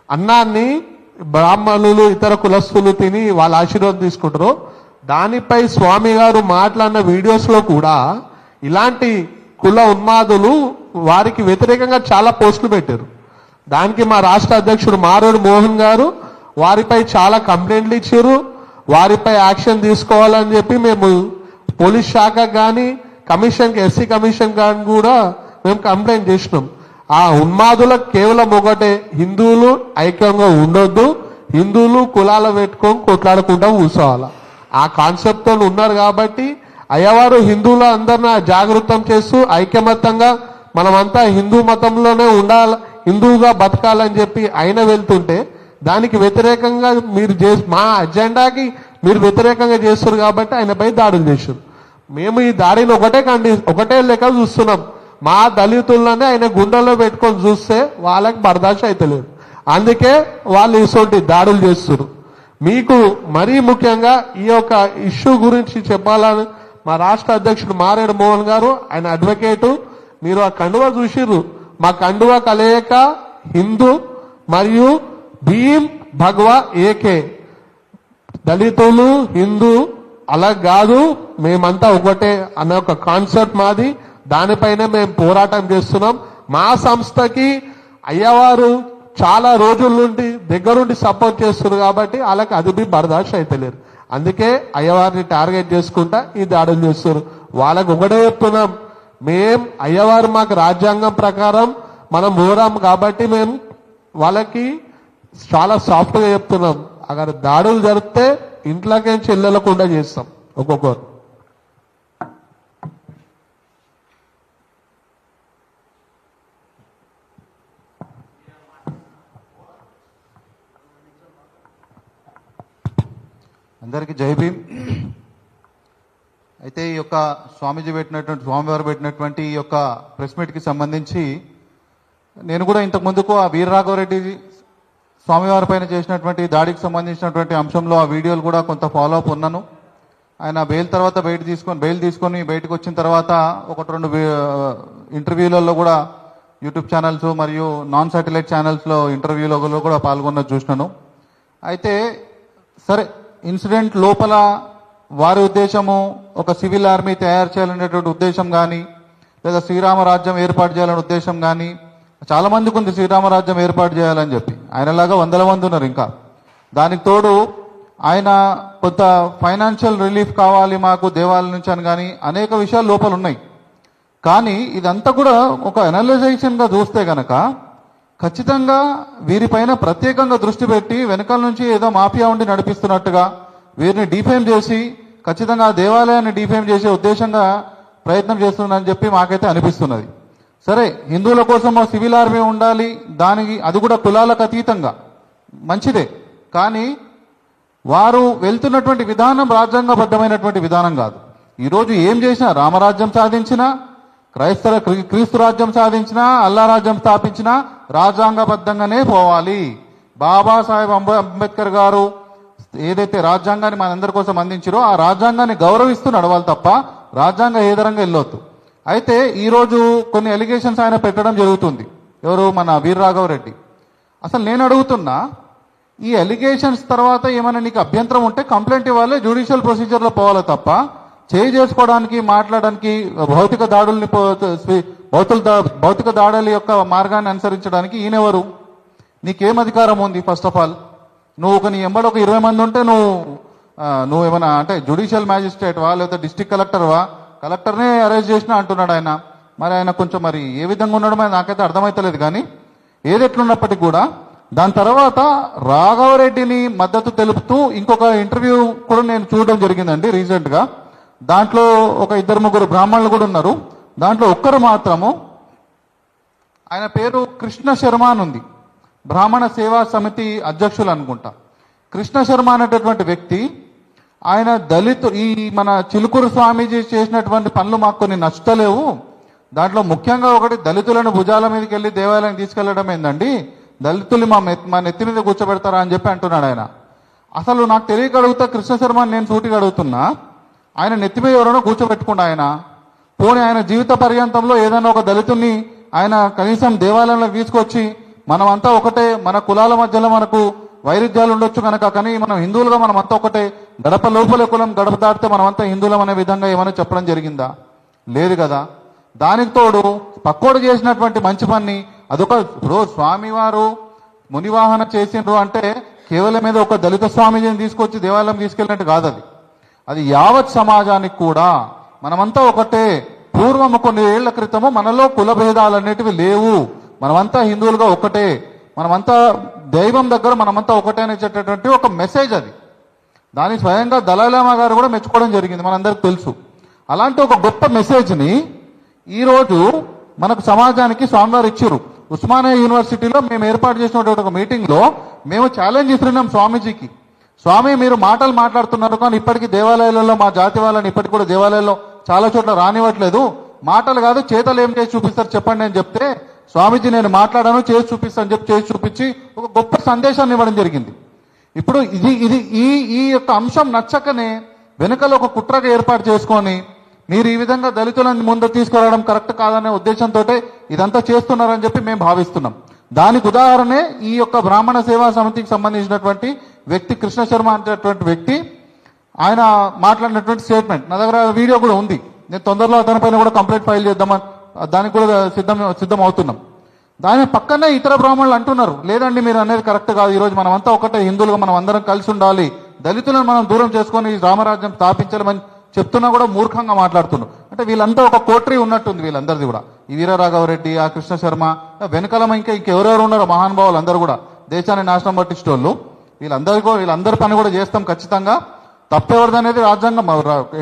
Speaker 2: అన్నాన్ని బ్రాహ్మణులు ఇతర కులస్తులు తిని వాళ్ళ ఆశీర్వాదం తీసుకుంటారో దానిపై స్వామి గారు మాట్లాడిన వీడియోస్లో కూడా ఇలాంటి కుల ఉన్మాదులు వారికి వ్యతిరేకంగా చాలా పోస్టులు పెట్టారు. దానికి మా రాష్ట్ర అధ్యక్షుడు మారోడు మోహన్ గారు వారిపై చాలా కంప్లైంట్లు ఇచ్చారు. వారిపై యాక్షన్ తీసుకోవాలని చెప్పి మేము పోలీస్ శాఖ కానీ కమిషన్కి ఎస్సీ కమిషన్ కానీ కూడా మేము కంప్లైంట్ చేసినాం. ఆ ఉన్మాదులకు కేవలం ఒకటే, హిందువులు ఐక్యంగా ఉండొద్దు, హిందువులు కులాలు పెట్టుకొని కొట్లాడకుండా కూర్చోవాలి. ఆ కాన్సెప్ట్తో ఉన్నారు కాబట్టి అయ్యవారు హిందువుల అందరిని జాగృతం చేస్తూ ఐకమత్యంగా మనమంతా హిందూ మతంలోనే ఉండాలి, హిందువుగా బతకాలని చెప్పి ఆయన వెళ్తుంటే దానికి వ్యతిరేకంగా మీరు మా అజెండాకి మీరు వ్యతిరేకంగా చేస్తారు కాబట్టి ఆయనపై దాడులు చేశారు. మేము ఈ దాడిని ఒకటే లెక్క చూస్తున్నాం. మా దళితుల్లోనే ఆయన గుండెల్లో పెట్టుకొని చూస్తే వాళ్ళకి బర్దాష్ అవుతలేదు. అందుకే వాళ్ళు ఇటువంటి దాడులు చేస్తున్నారు. మీకు మరీ ముఖ్యంగా ఈ యొక్క ఇష్యూ గురించి చెప్పాలని మా రాష్ట్ర అధ్యక్షుడు మారేడు మోహన్ గారు, ఆయన అడ్వకేటు, మీరు ఆ కండువా చూసిర్రు. మా కండువా కలయిక హిందూ మరియు భీమ్ భగవా ఏకే, దళితులు హిందూ అలా కాదు, మేమంతా ఒకటే అనే ఒక కాన్సెప్ట్ మాది. దానిపైన మేము పోరాటం చేస్తున్నాం. మా సంస్థకి అయ్యవారు చాలా రోజుల నుండి దగ్గరుండి సపోర్ట్ చేస్తున్నారు కాబట్టి వాళ్ళకి అది బి బర్దాష్ అయితలేరు. అందుకే అయ్యవారిని టార్గెట్ చేసుకుంటా ఈ దాడులు చేస్తున్నారు. వాళ్ళకి ఒకటే చెప్తున్నాం, అయ్యవారు మాకు రాజ్యాంగం ప్రకారం మనం పోరాం కాబట్టి మేము వాళ్ళకి చాలా సాఫ్ట్గా చెప్తున్నాం. అక్కడ దాడులు జరిగితే ఇంట్లోకి చెల్లెలకుండా చేస్తాం ఒక్కొక్కరు.
Speaker 3: అందరికీ జై భీమ్. అయితే ఈ యొక్క స్వామివారు పెట్టినటువంటి ఈ యొక్క ప్రెస్ మీట్కి సంబంధించి నేను కూడా ఇంతకు ముందుకు ఆ వీరరాఘవరెడ్డి స్వామివారి పైన చేసినటువంటి దాడికి సంబంధించినటువంటి అంశంలో ఆ వీడియోలు కూడా కొంత ఫాలో అప్ ఉన్నాను. ఆయన బెయిల్ తీసుకొని బయటకు వచ్చిన తర్వాత ఒకటి రెండు ఇంటర్వ్యూలలో కూడా యూట్యూబ్ ఛానల్స్ మరియు నాన్ శాటిలైట్ ఛానల్స్లో ఇంటర్వ్యూలో కూడా పాల్గొన్నది చూసినాను. అయితే సరే, ఇన్సిడెంట్ లోపల వారి ఉద్దేశము ఒక సివిల్ ఆర్మీ తయారు చేయాలనేటువంటి ఉద్దేశం కానీ, లేదా శ్రీరామరాజ్యం ఏర్పాటు చేయాలనే ఉద్దేశం కానీ చాలా మందికి ఉంది. శ్రీరామరాజ్యం ఏర్పాటు చేయాలని చెప్పి ఆయనలాగా వందల మంది ఉన్నారు. ఇంకా దానికి తోడు ఆయన కొంత ఫైనాన్షియల్ రిలీఫ్ కావాలి మాకు దేవాలయం నుంచి అని కానీ అనేక విషయాలు లోపల ఉన్నాయి. కానీ ఇదంతా కూడా ఒక అనలైజేషన్గా చూస్తే గనక ఖచ్చితంగా వీరిపైన ప్రత్యేకంగా దృష్టి పెట్టి వెనకాల నుంచి ఏదో మాఫియా ఉండి నడిపిస్తున్నట్టుగా వీరిని డిఫేమ్ చేసి ఖచ్చితంగా ఆ దేవాలయాన్ని డిఫేమ్ చేసే ఉద్దేశంగా ప్రయత్నం చేస్తుందని చెప్పి మాకైతే అనిపిస్తున్నది. సరే, హిందువుల కోసం సివిల్ ఆర్మీ ఉండాలి, దానికి అది కూడా కులాలకు అతీతంగా మంచిదే. కానీ వారు వెళ్తున్నటువంటి విధానం రాజ్యాంగబద్ధమైనటువంటి విధానం కాదు. ఈరోజు ఏం చేసినా, రామరాజ్యం సాధించినా, క్రీస్తు రాజ్యం సాధించినా, అల్లా రాజ్యం స్థాపించినా రాజ్యాంగబద్ధంగానే పోవాలి. బాబాసాహెబ్ అంబేద్కర్ గారు ఏదైతే రాజ్యాంగాన్ని మనందరి కోసం అందించారో ఆ రాజ్యాంగాన్ని గౌరవిస్తూ నడవాలి తప్ప రాజ్యాంగ ఏదరంగా వెళ్ళొద్దు. అయితే ఈరోజు కొన్ని ఎలిగేషన్స్ ఆయన పెట్టడం జరుగుతుంది. ఎవరు? మన వీరరాఘవరెడ్డి. అసలు నేను అడుగుతున్నా, ఈ అలిగేషన్స్ తర్వాత ఏమైనా నీకు అభ్యంతరం ఉంటే కంప్లైంట్ ఇవ్వాలి, జ్యుడిషియల్ ప్రొసీజర్లో పోవాలి తప్ప చేయి చేసుకోవడానికి మాట్లాడడానికి భౌతిక దాడుల్ని భౌతిక దాడుల యొక్క మార్గాన్ని అనుసరించడానికి ఈయనెవరు? నీకేం అధికారం ఉంది? ఫస్ట్ ఆఫ్ ఆల్ నువ్వు నీ ఎంబడి ఒక 20 మంది ఉంటే నువ్వు ఏమైనా అంటే జ్యుడిషియల్ మ్యాజిస్ట్రేట్వా లేకపోతే డిస్ట్రిక్ట్ కలెక్టర్వా? కలెక్టర్నే అరెస్ట్ చేసినా అంటున్నాడు ఆయన. మరి ఆయన కొంచెం మరి ఏ విధంగా ఉన్నాడో మరి నాకైతే అర్థమవుతలేదు. కానీ ఏది ఎట్లున్నప్పటికీ కూడా దాని తర్వాత రాఘవరెడ్డిని మద్దతు తెలుపుతూ ఇంకొక ఇంటర్వ్యూ కూడా నేను చూడడం జరిగిందండి రీసెంట్గా. దాంట్లో ఒక 2-3 బ్రాహ్మణులు కూడా ఉన్నారు. దాంట్లో ఒక్కరు మాత్రము ఆయన పేరు కృష్ణ శర్మ అని ఉంది, బ్రాహ్మణ సేవా సమితి అధ్యక్షులు అనుకుంటా. కృష్ణ శర్మ అనేటటువంటి వ్యక్తి ఆయన ఈ మన చిలుకూరు స్వామీజీ చేసినటువంటి పనులు మాకు కొన్ని నచ్చలేవు, దాంట్లో ముఖ్యంగా ఒకటి దళితులను భుజాల మీదకి వెళ్ళి దేవాలయం తీసుకెళ్లడం ఏందండి, దళితులు మా నెత్తి మీద కూర్చోబెడతారా అని చెప్పి అంటున్నాడు ఆయన. అసలు నాకు తెలియక అడుగుతా, కృష్ణ శర్మని నేను సూటిగా అడుగుతున్నా, ఆయన నెత్తి మీద ఎవరైనా కూర్చోబెట్టుకుండా ఆయన పోనీ ఆయన జీవిత పర్యంతంలో ఏదైనా ఒక దళితుల్ని ఆయన కనీసం దేవాలయంలో తీసుకొచ్చి మనమంతా ఒకటే, మన కులాల మధ్యలో మనకు వైరుధ్యాలు ఉండొచ్చు కనుక, కానీ మనం హిందువులుగా మనమంతా ఒకటే, గడప లోపల కులం గడప దాటితే మనమంతా హిందువులం అనే విధంగా ఏమైనా చెప్పడం జరిగిందా? లేదు కదా. దానికి తోడు పక్కోడు చేసినటువంటి మంచి పని అదొక ఇప్పుడు స్వామివారు మునివాహన చేసిండ్రు అంటే కేవలం మీద ఒక దళిత స్వామీజీని తీసుకొచ్చి దేవాలయం తీసుకెళ్ళినట్టు కాదు. అది యావత్ సమాజానికి కూడా మనమంతా ఒకటే. పూర్వము కొన్ని ఏళ్ల క్రితము మనలో కుల భేదాలు అనేటివి లేవు, మనమంతా హిందువులుగా ఒకటే, మనమంతా దైవం దగ్గర మనమంతా ఒకటే అనేటటువంటి ఒక మెసేజ్ అది. దాని స్వయంగా దళైలామా గారు కూడా మెచ్చుకోవడం జరిగింది, మనందరికి తెలుసు. అలాంటి ఒక గొప్ప మెసేజ్ని ఈరోజు మనకు సమాజానికి స్వామివారు ఇచ్చారు. ఉస్మానియా యూనివర్సిటీలో మేము ఏర్పాటు చేసినటువంటి ఒక మీటింగ్లో మేము ఛాలెంజ్ ఇస్తున్నాం స్వామీజీకి, స్వామి మీరు మాటలు మాట్లాడుతున్నారు కానీ ఇప్పటికీ దేవాలయాలలో మా జాతి వాళ్ళని ఇప్పటికి కూడా దేవాలయాల్లో చాలా చోట్ల రానివ్వట్లేదు, మాటలు కాదు చేతలు ఏం చేసి చూపిస్తారు చెప్పండి అని చెప్తే, స్వామీజీ నేను మాట్లాడాను చేసి చూపిస్తాను చెప్పి చేసి చూపించి ఒక గొప్ప సందేశాన్ని ఇవ్వడం జరిగింది. ఇప్పుడు ఈ యొక్క అంశం నచ్చకనే వెనుకలో ఒక కుట్రగా ఏర్పాటు చేసుకొని మీరు ఈ విధంగా దళితులను ముందుకు తీసుకురావడం కరెక్ట్ కాదనే ఉద్దేశంతో ఇదంతా చేస్తున్నారని చెప్పి మేము భావిస్తున్నాం. దానికి ఉదాహరణే ఈ యొక్క బ్రాహ్మణ సేవా సమితికి సంబంధించినటువంటి వ్యక్తి కృష్ణ శర్మ అనేటువంటి వ్యక్తి ఆయన మాట్లాడినటువంటి స్టేట్మెంట్. నా దగ్గర వీడియో కూడా ఉంది, నేను తొందరలో అతనిపైన కూడా కంప్లైంట్ ఫైల్ చేద్దామని దానికి కూడా సిద్ధం అవుతున్నాం. దాని పక్కనే ఇతర బ్రాహ్మణులు అంటున్నారు లేదండి మీరు అనేది కరెక్ట్ కాదు, ఈరోజు మనమంతా ఒకటే హిందువులుగా మనం అందరం కలిసి ఉండాలి, దళితులను మనం దూరం చేసుకొని రామరాజ్యం స్థాపించాలని చెప్తున్నా కూడా మూర్ఖంగా మాట్లాడుతున్నారు. అంటే వీళ్ళంతా ఒక కోటరీ ఉన్నట్టుంది వీళ్ళందరిది కూడా, ఈ వీరరాఘవరెడ్డి ఆ కృష్ణ శర్మ వెనకాల ఇంకెవరెవరు ఉన్నారో మహానుభావులు అందరూ కూడా దేశాన్ని నాశనం పట్టించేటోళ్ళు, వీళ్ళందరి పని కూడా చేస్తాం ఖచ్చితంగా. తప్పెవరిది అనేది రాజ్యాంగం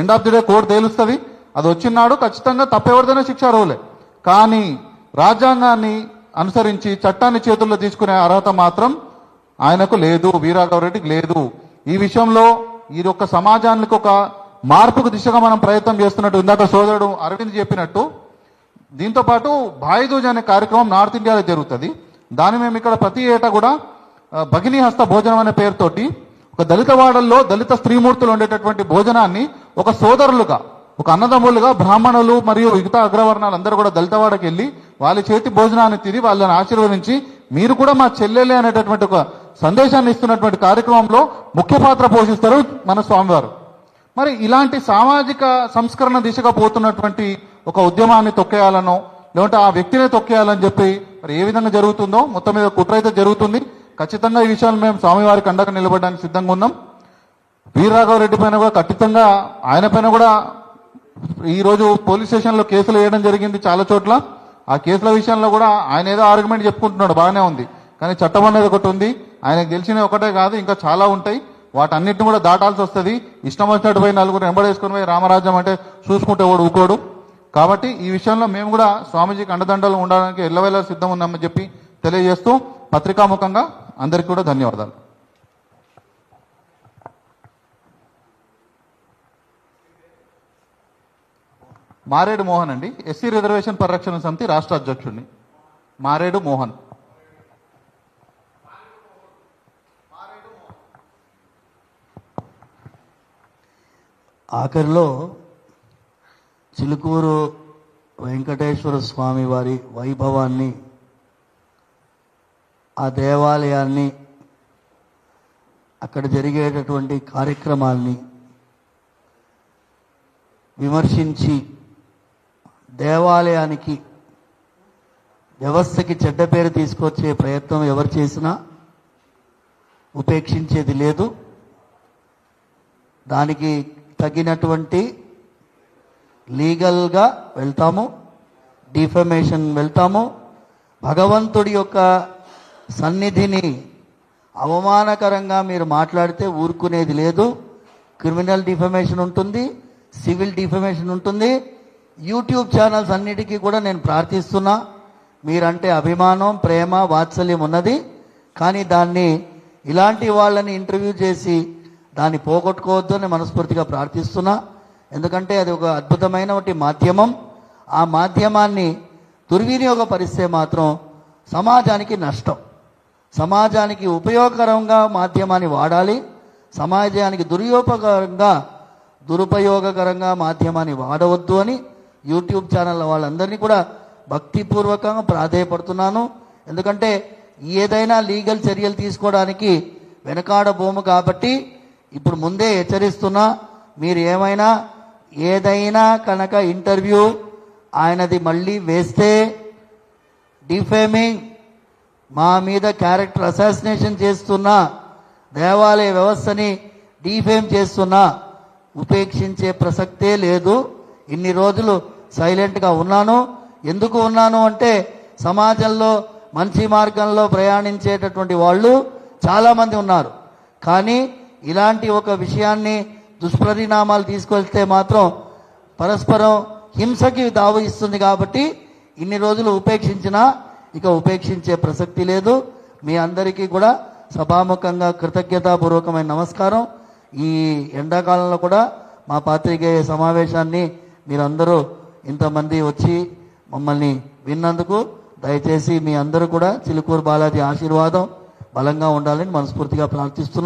Speaker 3: end of the day court తేలుస్తుంది, అది వచ్చినాడు ఖచ్చితంగా తప్పెవరిదైనా శిక్షార్హులే. కానీ రాజ్యాంగాన్ని అనుసరించి చట్టాన్ని చేతుల్లో తీసుకునే అర్హత మాత్రం ఆయనకు లేదు, వీరరాఘవరెడ్డికి లేదు. ఈ విషయంలో ఇది ఒక సమాజానికి ఒక మార్పుకు దిశగా మనం ప్రయత్నం చేస్తున్నట్టు ఇందాక సోదరుడు అరవింద్ చెప్పినట్టు, దీంతో పాటు భాయిదూజ్ అనే కార్యక్రమం నార్త్ ఇండియాలో జరుగుతుంది. దాన్ని మేము ఇక్కడ ప్రతి ఏటా కూడా భగినీ హస్త భోజనం అనే పేరుతోటి ఒక దళిత వాడల్లో దళిత స్త్రీమూర్తులు ఉండేటటువంటి భోజనాన్ని ఒక సోదరులుగా ఒక అన్నదమ్ములుగా బ్రాహ్మణులు మరియు మిగతా అగ్రవర్ణాలు అందరూ కూడా దళితవాడకి వెళ్ళి వాళ్ళ చేతి భోజనాన్ని తిని వాళ్ళని ఆశీర్వదించి మీరు కూడా మా చెల్లెలే అనేటటువంటి ఒక సందేశాన్ని ఇస్తున్నటువంటి కార్యక్రమంలో ముఖ్య పాత్ర పోషిస్తారు మన స్వామివారు. మరి ఇలాంటి సామాజిక సంస్కరణ దిశగా పోతున్నటువంటి ఒక ఉద్యమాన్ని తొక్కేయాలనో లేదంటే ఆ వ్యక్తినే తొక్కేయాలని చెప్పి మరి ఏ విధంగా జరుగుతుందో మొత్తం మీద కుట్ర అయితే జరుగుతుంది. ఖచ్చితంగా ఈ విషయాలు మేము స్వామివారికి అండగా నిలబడడానికి సిద్ధంగా ఉన్నాం. వీరరాఘవరెడ్డి పైన కూడా ఖచ్చితంగా ఆయన పైన కూడా ఈరోజు పోలీస్ స్టేషన్లో కేసులు వేయడం జరిగింది చాలా చోట్ల. ఆ కేసుల విషయంలో కూడా ఆయన ఏదో ఆర్గ్యుమెంట్ చెప్పుకుంటున్నాడు, బాగానే ఉంది, కానీ చట్టం అనేది ఒకటి ఉంది, ఆయనకు గెలిచినవి ఒకటే కాదు ఇంకా చాలా ఉంటాయి, వాటన్నిటిని కూడా దాటాల్సి వస్తుంది. ఇష్టం వచ్చినట్టు పోయి నలుగురు వెంబడేసుకుని పోయి రామరాజ్యం అంటే చూసుకుంటే వాడు ఊకోడు. కాబట్టి ఈ విషయంలో మేము కూడా స్వామీజీకి అండదండలు ఉండడానికి ఎల్లవేళ సిద్ధం ఉన్నామని చెప్పి తెలియజేస్తూ పత్రికాముఖంగా అందరికీ కూడా ధన్యవాదాలు. మారేడు మోహన్ అండి, ఎస్సీ రిజర్వేషన్ పరిరక్షణ సమితి రాష్ట్ర అధ్యక్షుడిని. మారేడు మోహన్.
Speaker 1: ఆఖరిలో చిలుకూరు వెంకటేశ్వర స్వామి వారి వైభవాన్ని, ఆ దేవాలయాన్ని అక్కడ జరిగేటటువంటి కార్యక్రమాల్ని విమర్శించి దేవాలయానికి వ్యవస్థకి చెడ్డ పేరు తీసుకొచ్చే ప్రయత్నం ఎవరు చేసినా ఉపేక్షించేది లేదు. దానికి తగినటువంటి లీగల్గా వెళ్తాము, డిఫమేషన్ వెళ్తాము. భగవంతుడి యొక్క సన్నిధిని అవమానకరంగా మీరు మాట్లాడితే ఊరుకునేది లేదు. క్రిమినల్ డిఫమేషన్ ఉంటుంది, సివిల్ డిఫమేషన్ ఉంటుంది. యూట్యూబ్ ఛానల్స్ అన్నిటికీ కూడా నేను ప్రార్థిస్తున్నా, మీరంటే అభిమానం, ప్రేమ, వాత్సల్యం ఉన్నది. కానీ దాన్ని ఇలాంటి వాళ్ళని ఇంటర్వ్యూ చేసి దాన్ని పోగొట్టుకోవద్దు అని మనస్ఫూర్తిగా ప్రార్థిస్తున్నా. ఎందుకంటే అది ఒక అద్భుతమైన మాధ్యమం. ఆ మాధ్యమాన్ని దుర్వినియోగపరిస్తే మాత్రం సమాజానికి నష్టం. సమాజానికి ఉపయోగకరంగా మాధ్యమాన్ని వాడాలి. సమాజానికి దురుపయోగకరంగా మాధ్యమాన్ని వాడవద్దు అని యూట్యూబ్ ఛానల్ వాళ్ళందరినీ కూడా భక్తిపూర్వకంగా ప్రాధేయపడుతున్నాను. ఎందుకంటే ఏదైనా లీగల్ చర్యలు తీసుకోవడానికి వెనకాడబోము కాబట్టి ఇప్పుడు ముందే హెచ్చరిస్తున్నా, మీరు ఏదైనా కనుక ఇంటర్వ్యూ ఆయనది మళ్ళీ వేస్తే డిఫేమింగ్, మా మీద క్యారెక్టర్ అసాసినేషన్ చేస్తున్నా, దేవాలయ వ్యవస్థని డిఫేమ్ చేస్తున్నా ఉపేక్షించే ప్రసక్తే లేదు. ఇన్ని రోజులు సైలెంట్గా ఉన్నాను. ఎందుకు ఉన్నాను అంటే సమాజంలో మంచి మార్గంలో ప్రయాణించేటటువంటి వాళ్ళు చాలామంది ఉన్నారు. కానీ ఇలాంటి ఒక విషయాన్ని దుష్పరిణామాలు తీసుకొస్తే మాత్రం పరస్పరం హింసకి దావు ఇస్తుంది. కాబట్టి ఇన్ని రోజులు ఉపేక్షించినా ఇక ఉపేక్షించే ప్రసక్తి లేదు. మీ అందరికీ కూడా సభాముఖంగా కృతజ్ఞతాపూర్వకమైన నమస్కారం. ఈ ఎండాకాలంలో కూడా మా పాత్రికేయ సమావేశాన్ని మీరందరూ ఇంతమంది వచ్చి మమ్మల్ని విన్నందుకు దయచేసి మీ అందరూ కూడా చిలుకూరు బాలాజీ ఆశీర్వాదం బలంగా ఉండాలని మనస్ఫూర్తిగా ప్రార్థిస్తున్నాను.